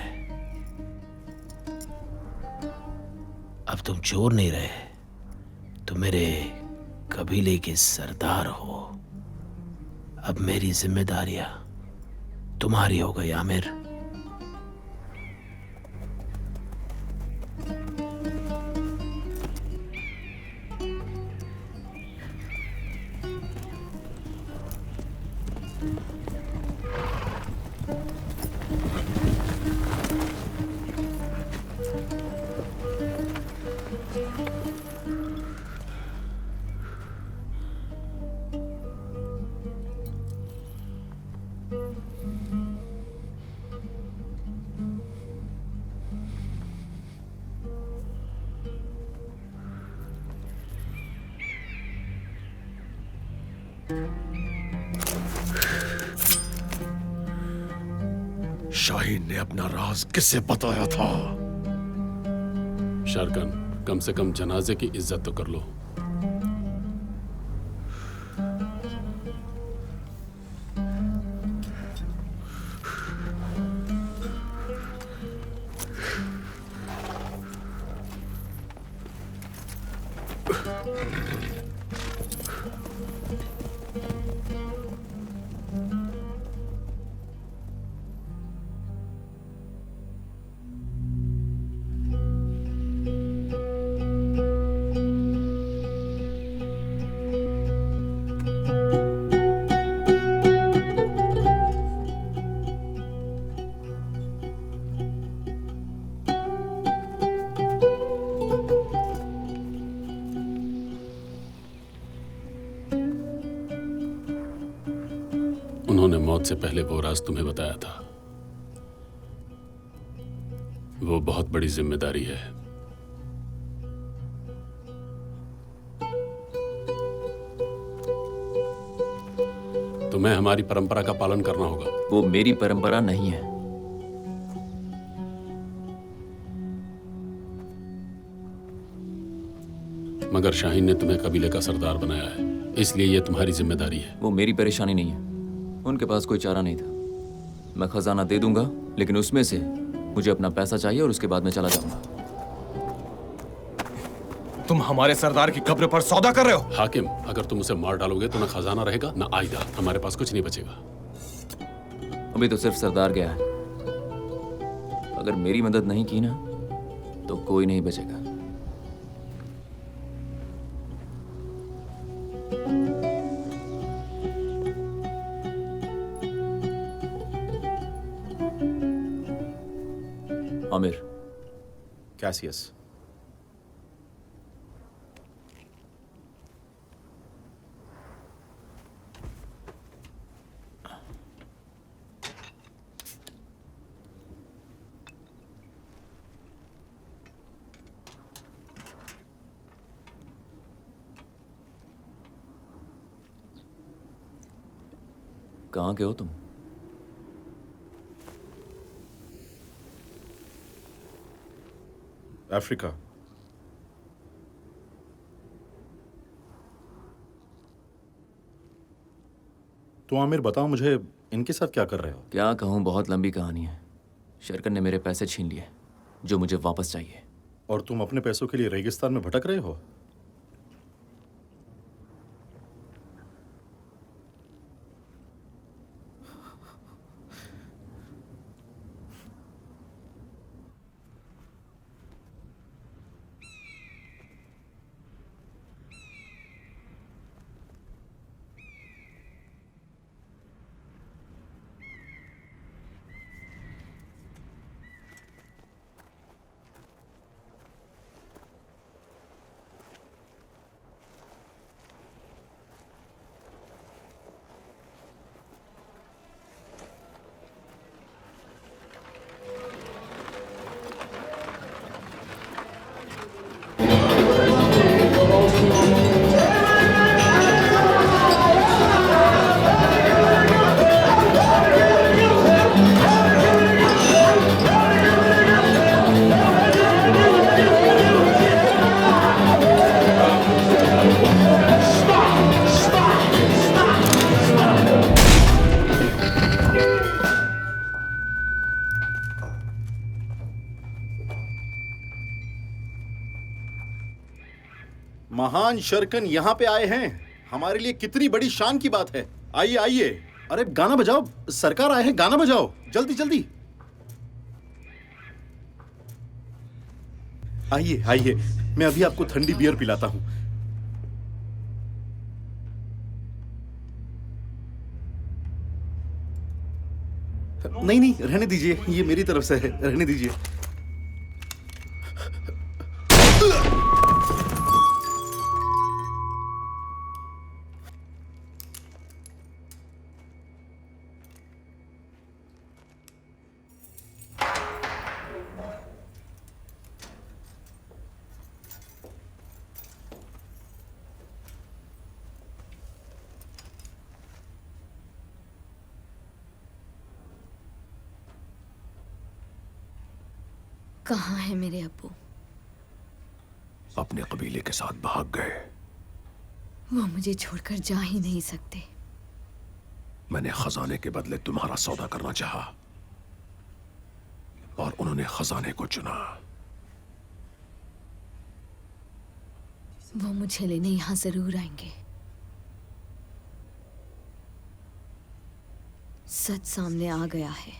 अब तुम चोर नहीं रहे, तुम मेरे कबीले के सरदार हो। अब मेरी जिम्मेदारियां तुम्हारी हो गई आमिर। शाहीन ने अपना राज किससे बताया था? शारकन, कम से कम जनाजे की इज्जत तो कर लो। उन्होंने मौत से पहले वो राज तुम्हें बताया था। वो बहुत बड़ी जिम्मेदारी है। तुम्हें हमारी परंपरा का पालन करना होगा। वो मेरी परंपरा नहीं है। मगर शाहीन ने तुम्हें कबीले का सरदार बनाया है, इसलिए ये तुम्हारी जिम्मेदारी है। वो मेरी परेशानी नहीं है। उनके पास कोई चारा नहीं था। मैं खजाना दे दूंगा, लेकिन उसमें से मुझे अपना पैसा चाहिए और उसके बाद मैं चला जाऊंगा। तुम हमारे सरदार की कब्र पर सौदा कर रहे हो? हाकिम, अगर तुम उसे मार डालोगे तो ना खजाना रहेगा ना आयदा, हमारे पास कुछ नहीं बचेगा। अभी तो सिर्फ सरदार गया है। अगर मेरी मदद नहीं की ना तो कोई नहीं बचेगा। आमिर। कैसियस। कहाँ के हो तुम? अफ्रीका। तो आमिर बताओ मुझे, इनके साथ क्या कर रहे हो? क्या कहूँ, बहुत लंबी कहानी है। शरकन ने मेरे पैसे छीन लिए जो मुझे वापस चाहिए। और तुम अपने पैसों के लिए रेगिस्तान में भटक रहे हो? महान शरकन यहाँ पे आए हैं, हमारे लिए कितनी बड़ी शान की बात है। आइए आइए। अरे गाना बजाओ, सरकार आए हैं, गाना बजाओ जल्दी जल्दी। आइए आइए, मैं अभी आपको ठंडी बियर पिलाता हूं। नहीं नहीं, रहने दीजिए, ये मेरी तरफ से है, रहने दीजिए। कहाँ है मेरे अब्बू? अपने कबीले के साथ भाग गए। वो मुझे छोड़कर जा ही नहीं सकते। मैंने खजाने के बदले तुम्हारा सौदा करना चाहा और उन्होंने खजाने को चुना। वो मुझे लेने यहाँ जरूर आएंगे। सच सामने आ गया है।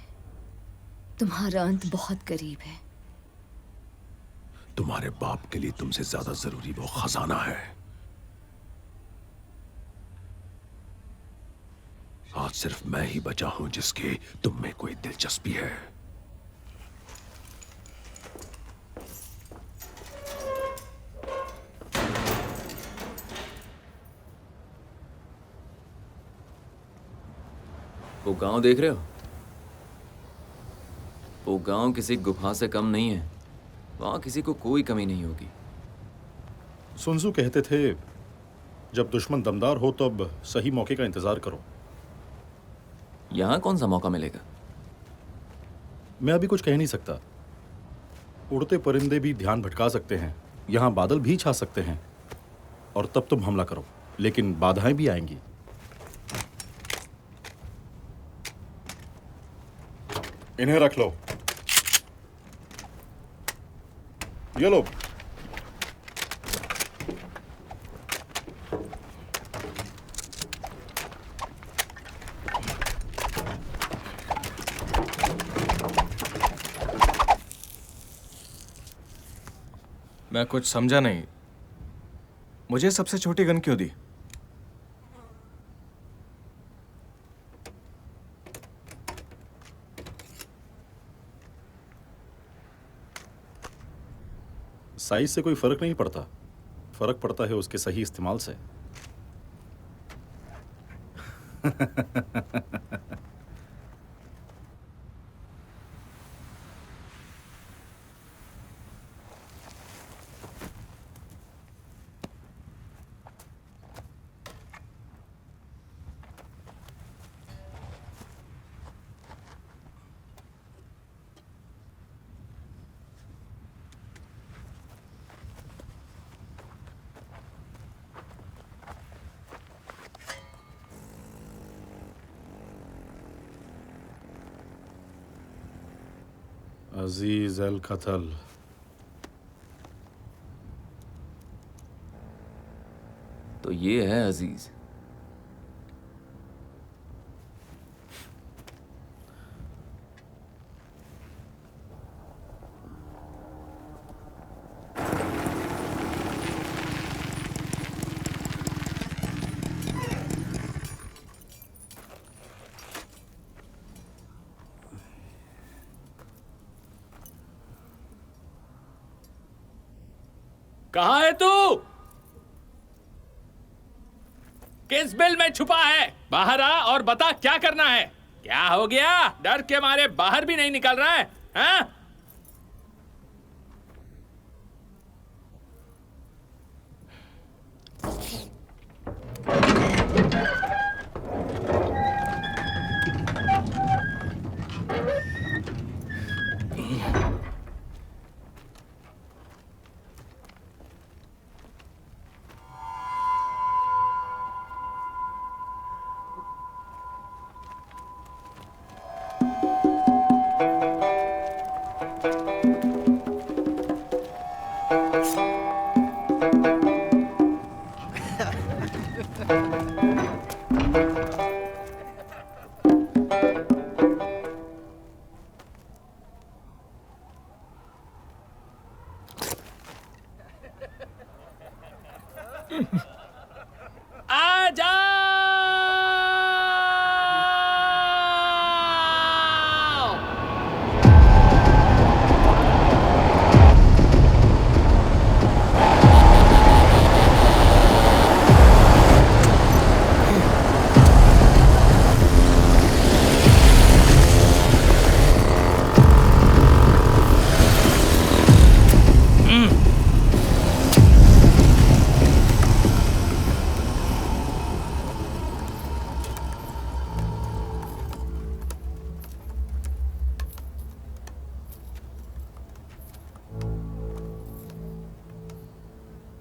तुम्हारा अंत बहुत करीब है। तुम्हारे बाप के लिए तुमसे ज्यादा जरूरी वो खजाना है। आज सिर्फ मैं ही बचा हूं जिसकी तुम में कोई दिलचस्पी है। वो गांव देख रहे हो? वो गांव किसी गुफा से कम नहीं है। वहां किसी को कोई कमी नहीं होगी। सुन त्सू कहते थे, जब दुश्मन दमदार हो तब सही मौके का इंतजार करो। यहां कौन सा मौका मिलेगा? मैं अभी कुछ कह नहीं सकता। उड़ते परिंदे भी ध्यान भटका सकते हैं, यहां बादल भी छा सकते हैं, और तब तुम हमला करो, लेकिन बाधाएं भी आएंगी। इन्हें रख लो। ये लो। मैं कुछ समझा नहीं। मुझे सबसे छोटी गन क्यों दी? साइज से कोई फर्क नहीं पड़ता, फर्क पड़ता है उसके सही इस्तेमाल से। अजीज अल कत्ल। तो ये है अजीज। कहाँ है तू? किस बिल में छुपा है? बाहर आ और बता क्या करना है। क्या हो गया? डर के मारे बाहर भी नहीं निकल रहा है? हाँ? आ जाओ।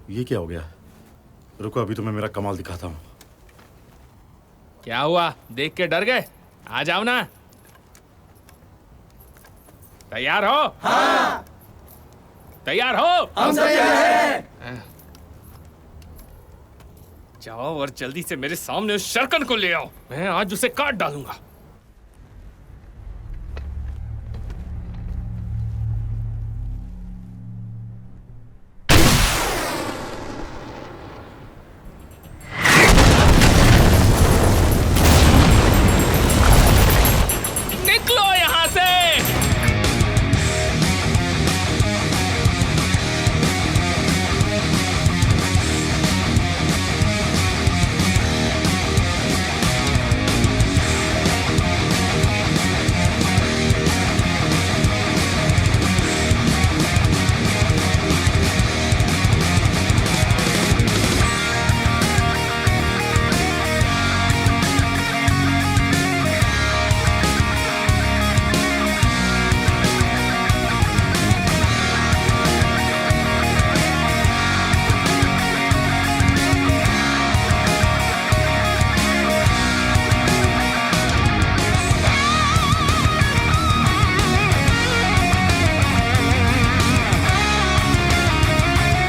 ये क्या हो गया? रुको, अभी तो मैं मेरा कमाल दिखाता हूँ। क्या हुआ? देख के डर गए? आ जाओ ना। तैयार हो? हाँ। तैयार हो? हम तैयार हैं। जाओ और जल्दी से मेरे सामने उस शरकन को ले आओ। मैं आज उसे काट डालूंगा। निकलो यहां से।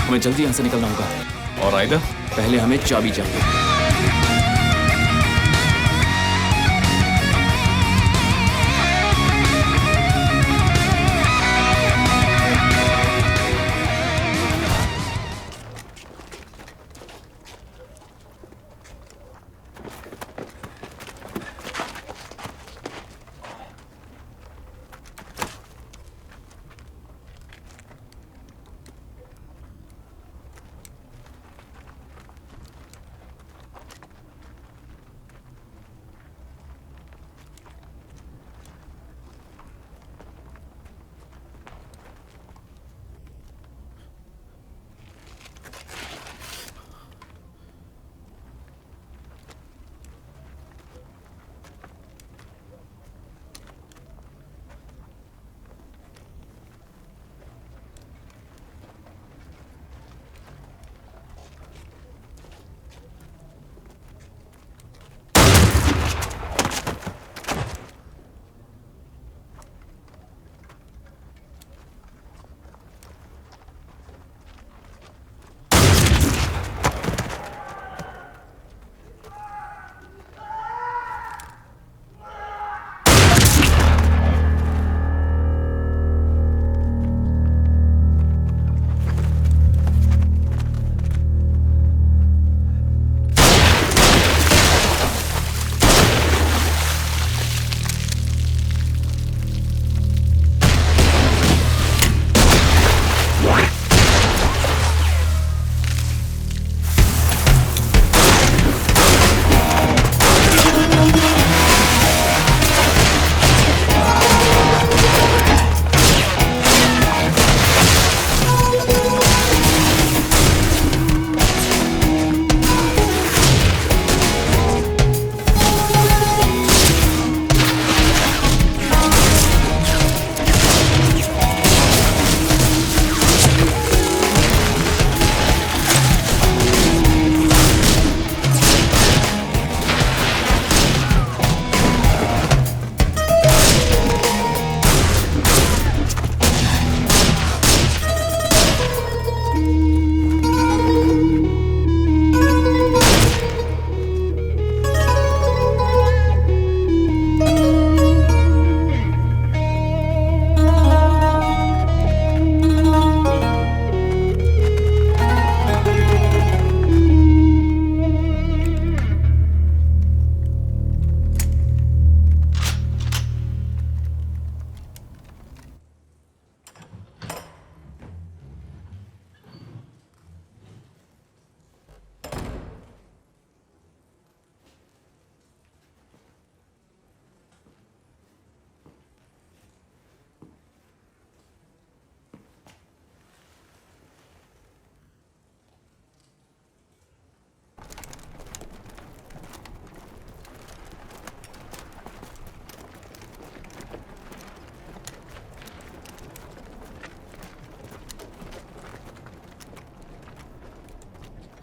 हमें जल्दी यहाँ से निकलना होगा। और आइदा? पहले हमें चाबी चाहिए।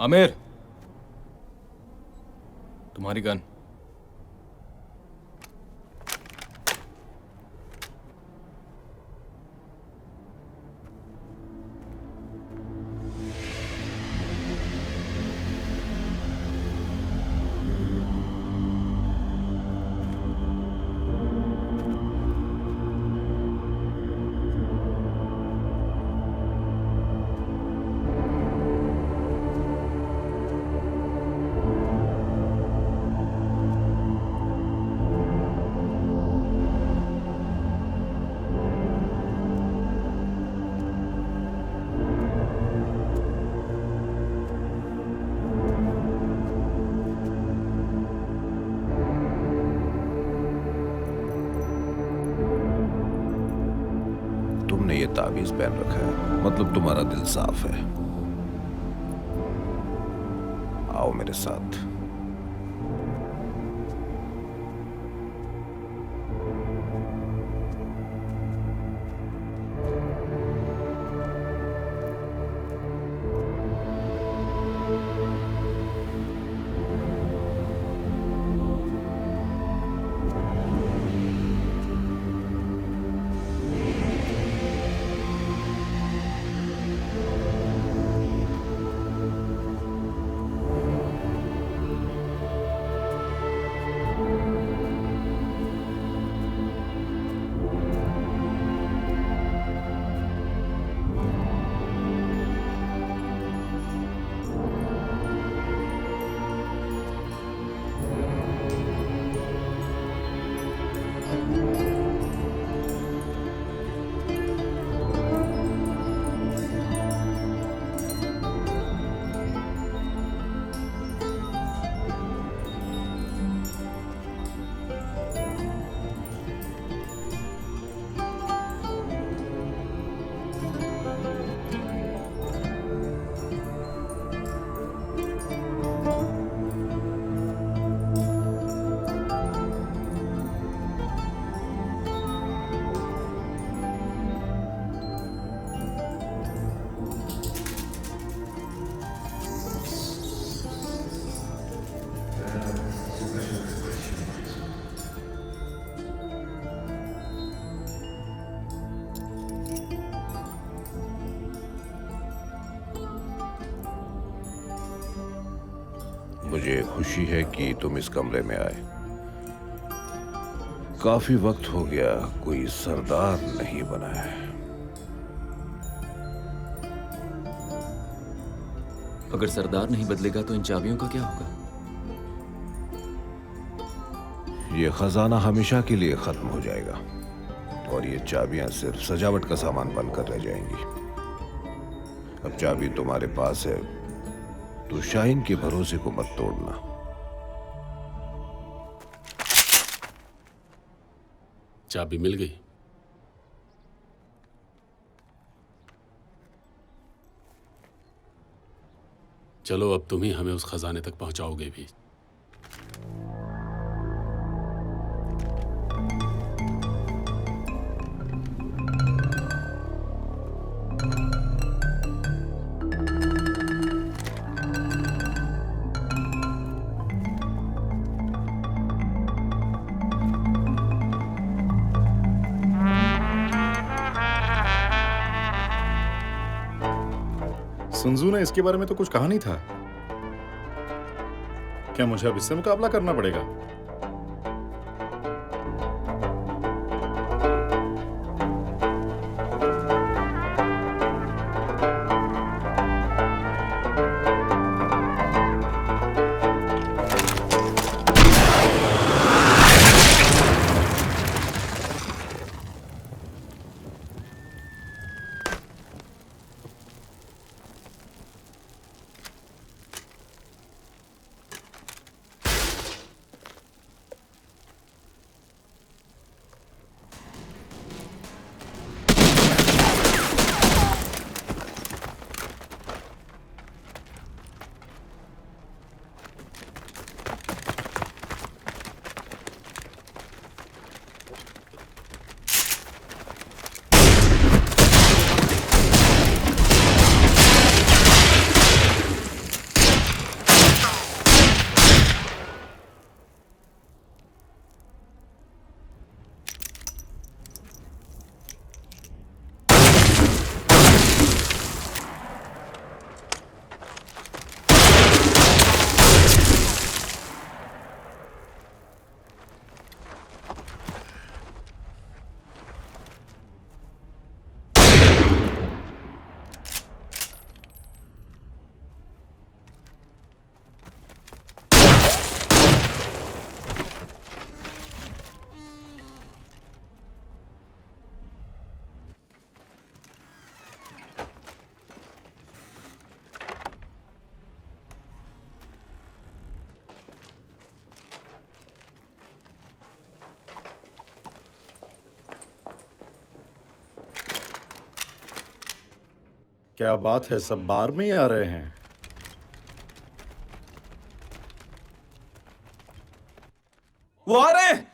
आमिर, तुम्हारी गन। तुमने ये ताबीज पहन रखा है, मतलब तुम्हारा दिल साफ है। आओ मेरे साथ। मुझे खुशी है कि तुम इस कमरे में आए। काफी वक्त हो गया कोई सरदार नहीं बना है। अगर सरदार नहीं बदलेगा तो इन चाबियों का क्या होगा? ये खजाना हमेशा के लिए खत्म हो जाएगा और ये चाबियां सिर्फ सजावट का सामान बनकर रह जाएंगी। अब चाबी तुम्हारे पास है तो शाहीन के भरोसे को मत तोड़ना। चाबी मिल गई। चलो अब तुम ही हमें उस खजाने तक पहुंचाओगे भी। संजू ने इसके बारे में तो कुछ कहा नहीं था। क्या मुझे अब इससे मुकाबला करना पड़ेगा? क्या बात है, सब बार में ही आ रहे हैं? वो आ रहे हैं।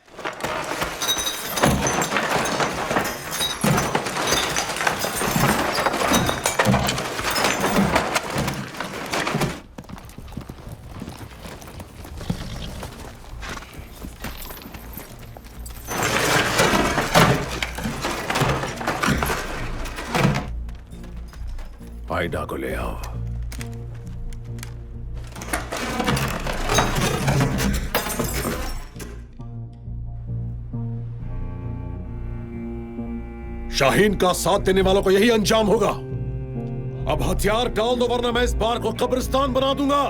आइडा को ले आओ। शाहीन का साथ देने वालों को यही अंजाम होगा। अब हथियार डाल दो वरना मैं इस बार को कब्रिस्तान बना दूंगा।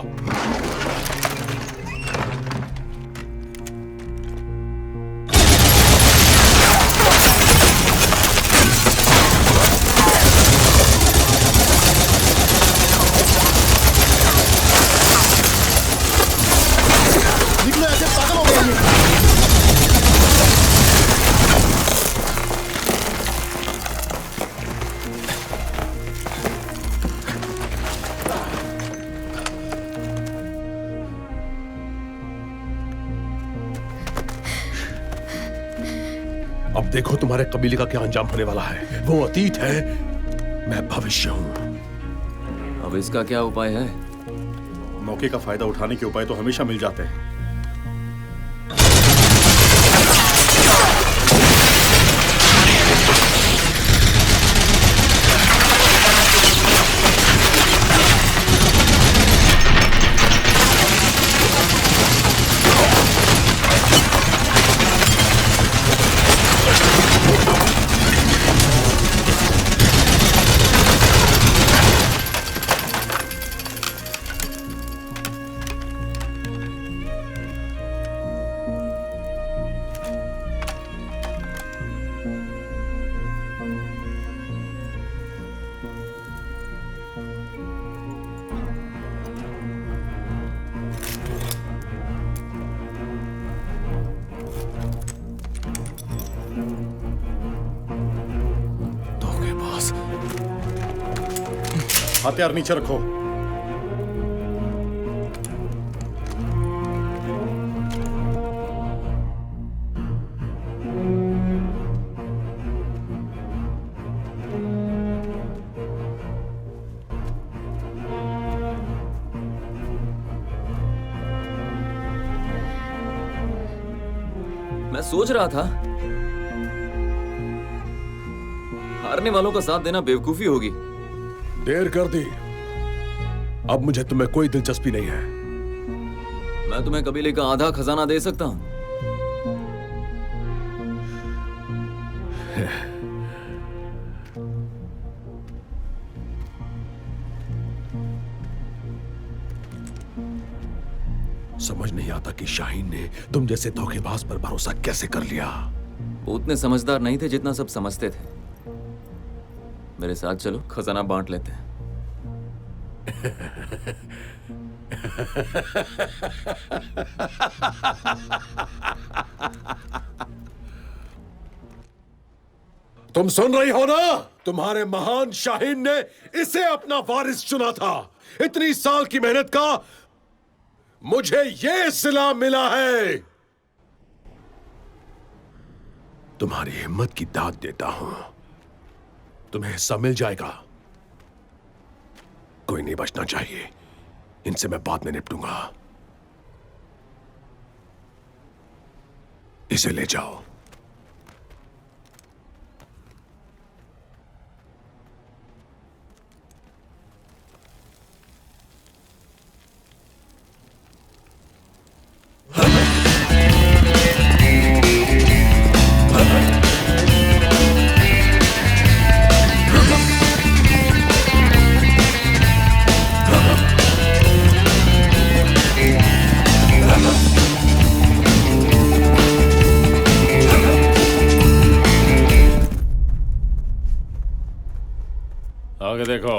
अब देखो तुम्हारे कबीले का क्या अंजाम होने वाला है। वो अतीत है, मैं भविष्य हूं। अब इसका क्या उपाय है? मौके का फायदा उठाने के उपाय तो हमेशा मिल जाते हैं। हथियार नीचे रखो। मैं सोच रहा था हारने वालों का साथ देना बेवकूफी होगी। देर कर दी। अब मुझे तुम्हें कोई दिलचस्पी नहीं है। मैं तुम्हें कबीले का आधा खजाना दे सकता हूं। समझ नहीं आता कि शाहीन ने तुम जैसे धोखेबाज पर भरोसा कैसे कर लिया। वो उतने समझदार नहीं थे जितना सब समझते थे। मेरे साथ चलो, खजाना बांट लेते हैं। तुम सुन रही हो ना? तुम्हारे महान शाहीन ने इसे अपना वारिस चुना था। इतनी साल की मेहनत का मुझे ये सिला मिला है। तुम्हारी हिम्मत की दाद देता हूं। तुम्हें हिस्सा मिल जाएगा। कोई नहीं बचना चाहिए। इनसे मैं बाद में निपटूंगा। इसे ले जाओ। आगे देखो।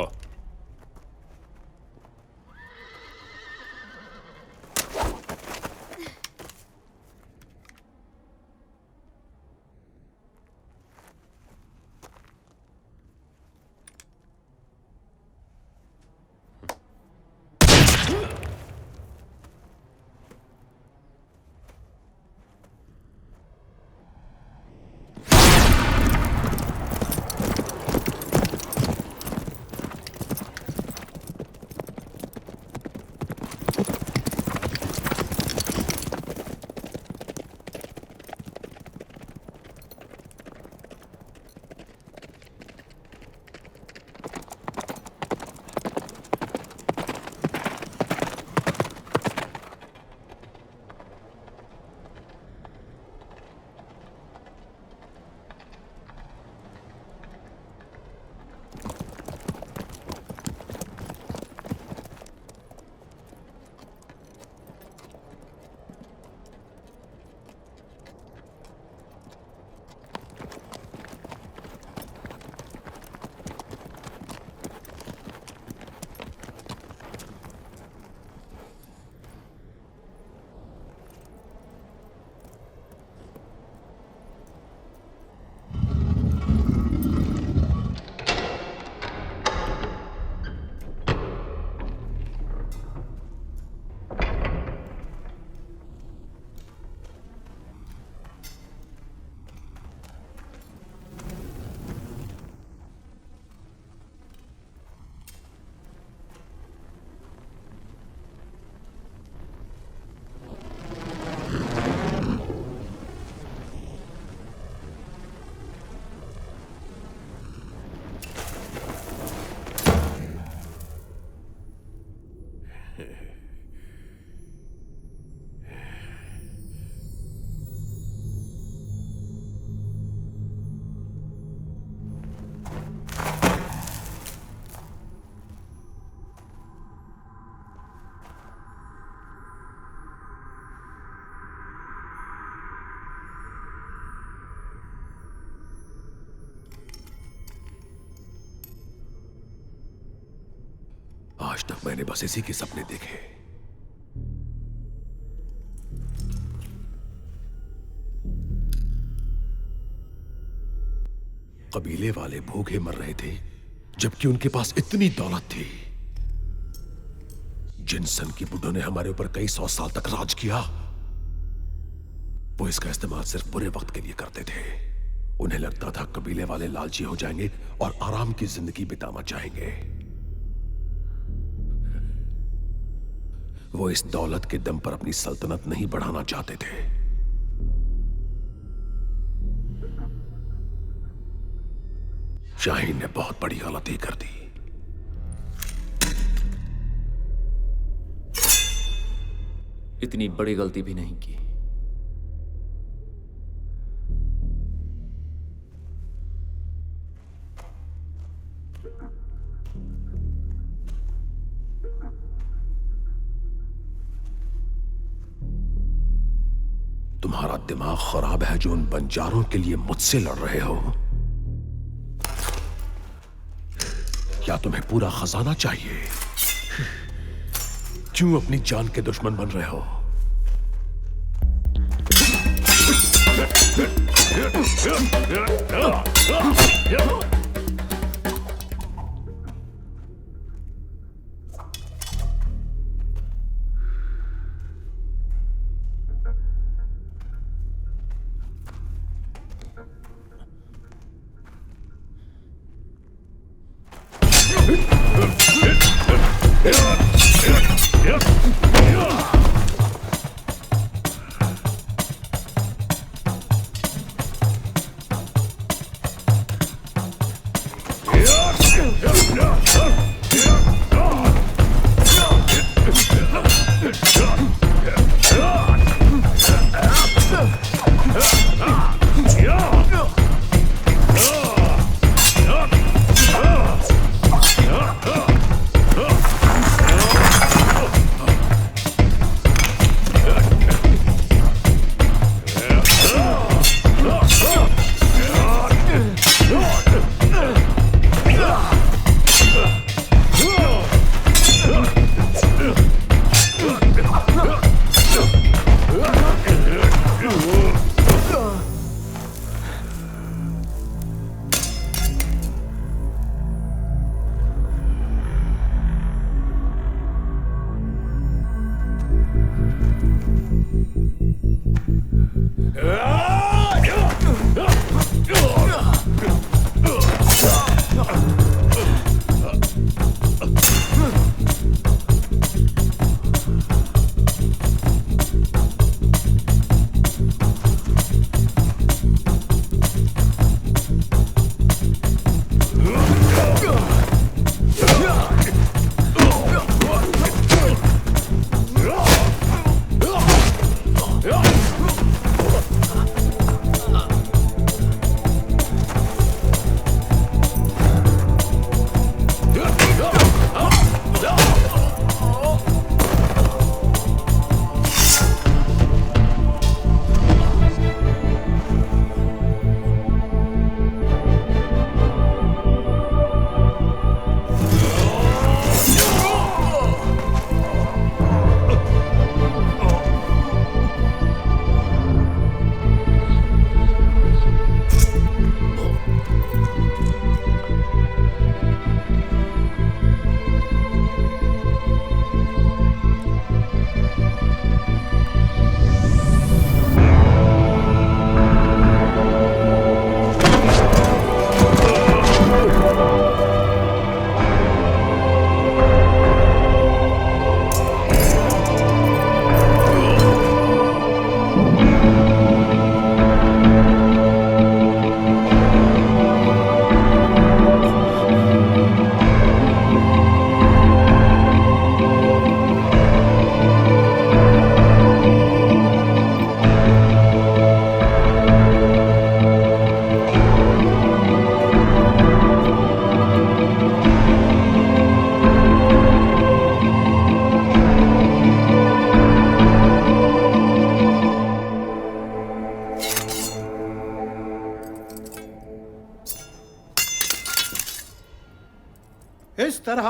आज तक मैंने बस इसी के सपने देखे। कबीले वाले भूखे मर रहे थे जबकि उनके पास इतनी दौलत थी। जिन सन की बुड्ढों ने हमारे ऊपर कई 100 साल तक राज किया, वो इसका इस्तेमाल सिर्फ बुरे वक्त के लिए करते थे। उन्हें लगता था कबीले वाले लालची हो जाएंगे और आराम की जिंदगी बिताना चाहेंगे। वो इस दौलत के दम पर अपनी सल्तनत नहीं बढ़ाना चाहते थे। शाहीन ने बहुत बड़ी गलती कर दी। इतनी बड़ी गलती भी नहीं की। तुम्हारा दिमाग खराब है जो उन बंजारों के लिए मुझसे लड़ रहे हो। क्या तुम्हें पूरा खजाना चाहिए? क्यों अपनी जान के दुश्मन बन रहे हो? इस तरह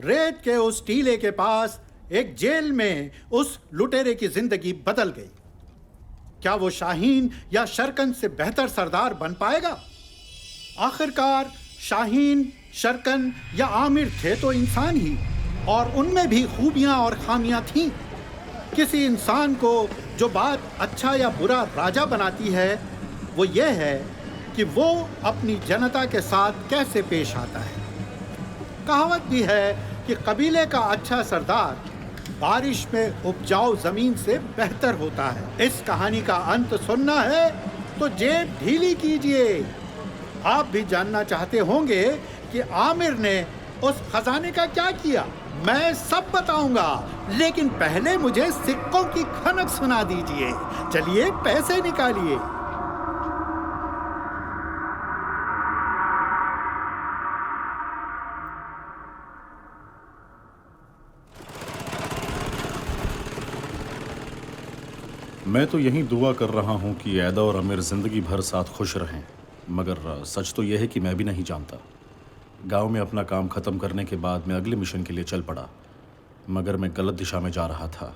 रेत के उस टीले के पास एक जेल में उस लुटेरे की जिंदगी बदल गई। क्या वो शाहीन या शरकन से बेहतर सरदार बन पाएगा? आखिरकार शाहीन, शरकन या आमिर थे तो इंसान ही, और उनमें भी खूबियां और खामियां थीं। किसी इंसान को जो बात अच्छा या बुरा राजा बनाती है वो ये है कि वो अपनी जनता के साथ कैसे पेश आता है। कहावत भी है कि कबीले का अच्छा सरदार बारिश में उपजाऊ जमीन से बेहतर होता है। इस कहानी का अंत सुनना है तो जेब ढीली कीजिए। आप भी जानना चाहते होंगे कि आमिर ने उस खजाने का क्या किया। मैं सब बताऊंगा, लेकिन पहले मुझे सिक्कों की खनक सुना दीजिए। चलिए पैसे निकालिए। मैं तो यही दुआ कर रहा हूं कि ऐदा और अमीर जिंदगी भर साथ खुश रहें, मगर सच तो यह है कि मैं भी नहीं जानता। गांव में अपना काम खत्म करने के बाद मैं अगले मिशन के लिए चल पड़ा, मगर मैं गलत दिशा में जा रहा था।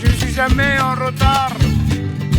je ne suis jamais en retard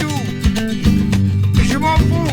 tout je m'en fous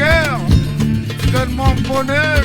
cœur tu donnes mon bonheur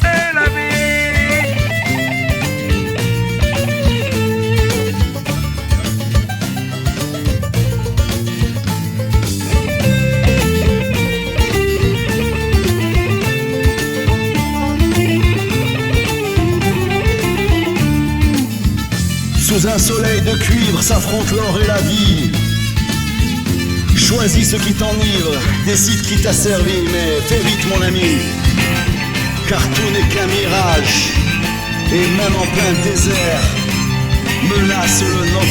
c'est la vie. Sous un soleil de cuivre s'affrontent l'or et la vie. Choisis ce qui t'enivre, décide qui t'a servi, mais fais vite mon ami, car tout n'est qu'un mirage, et même en plein désert, menace le naufrage.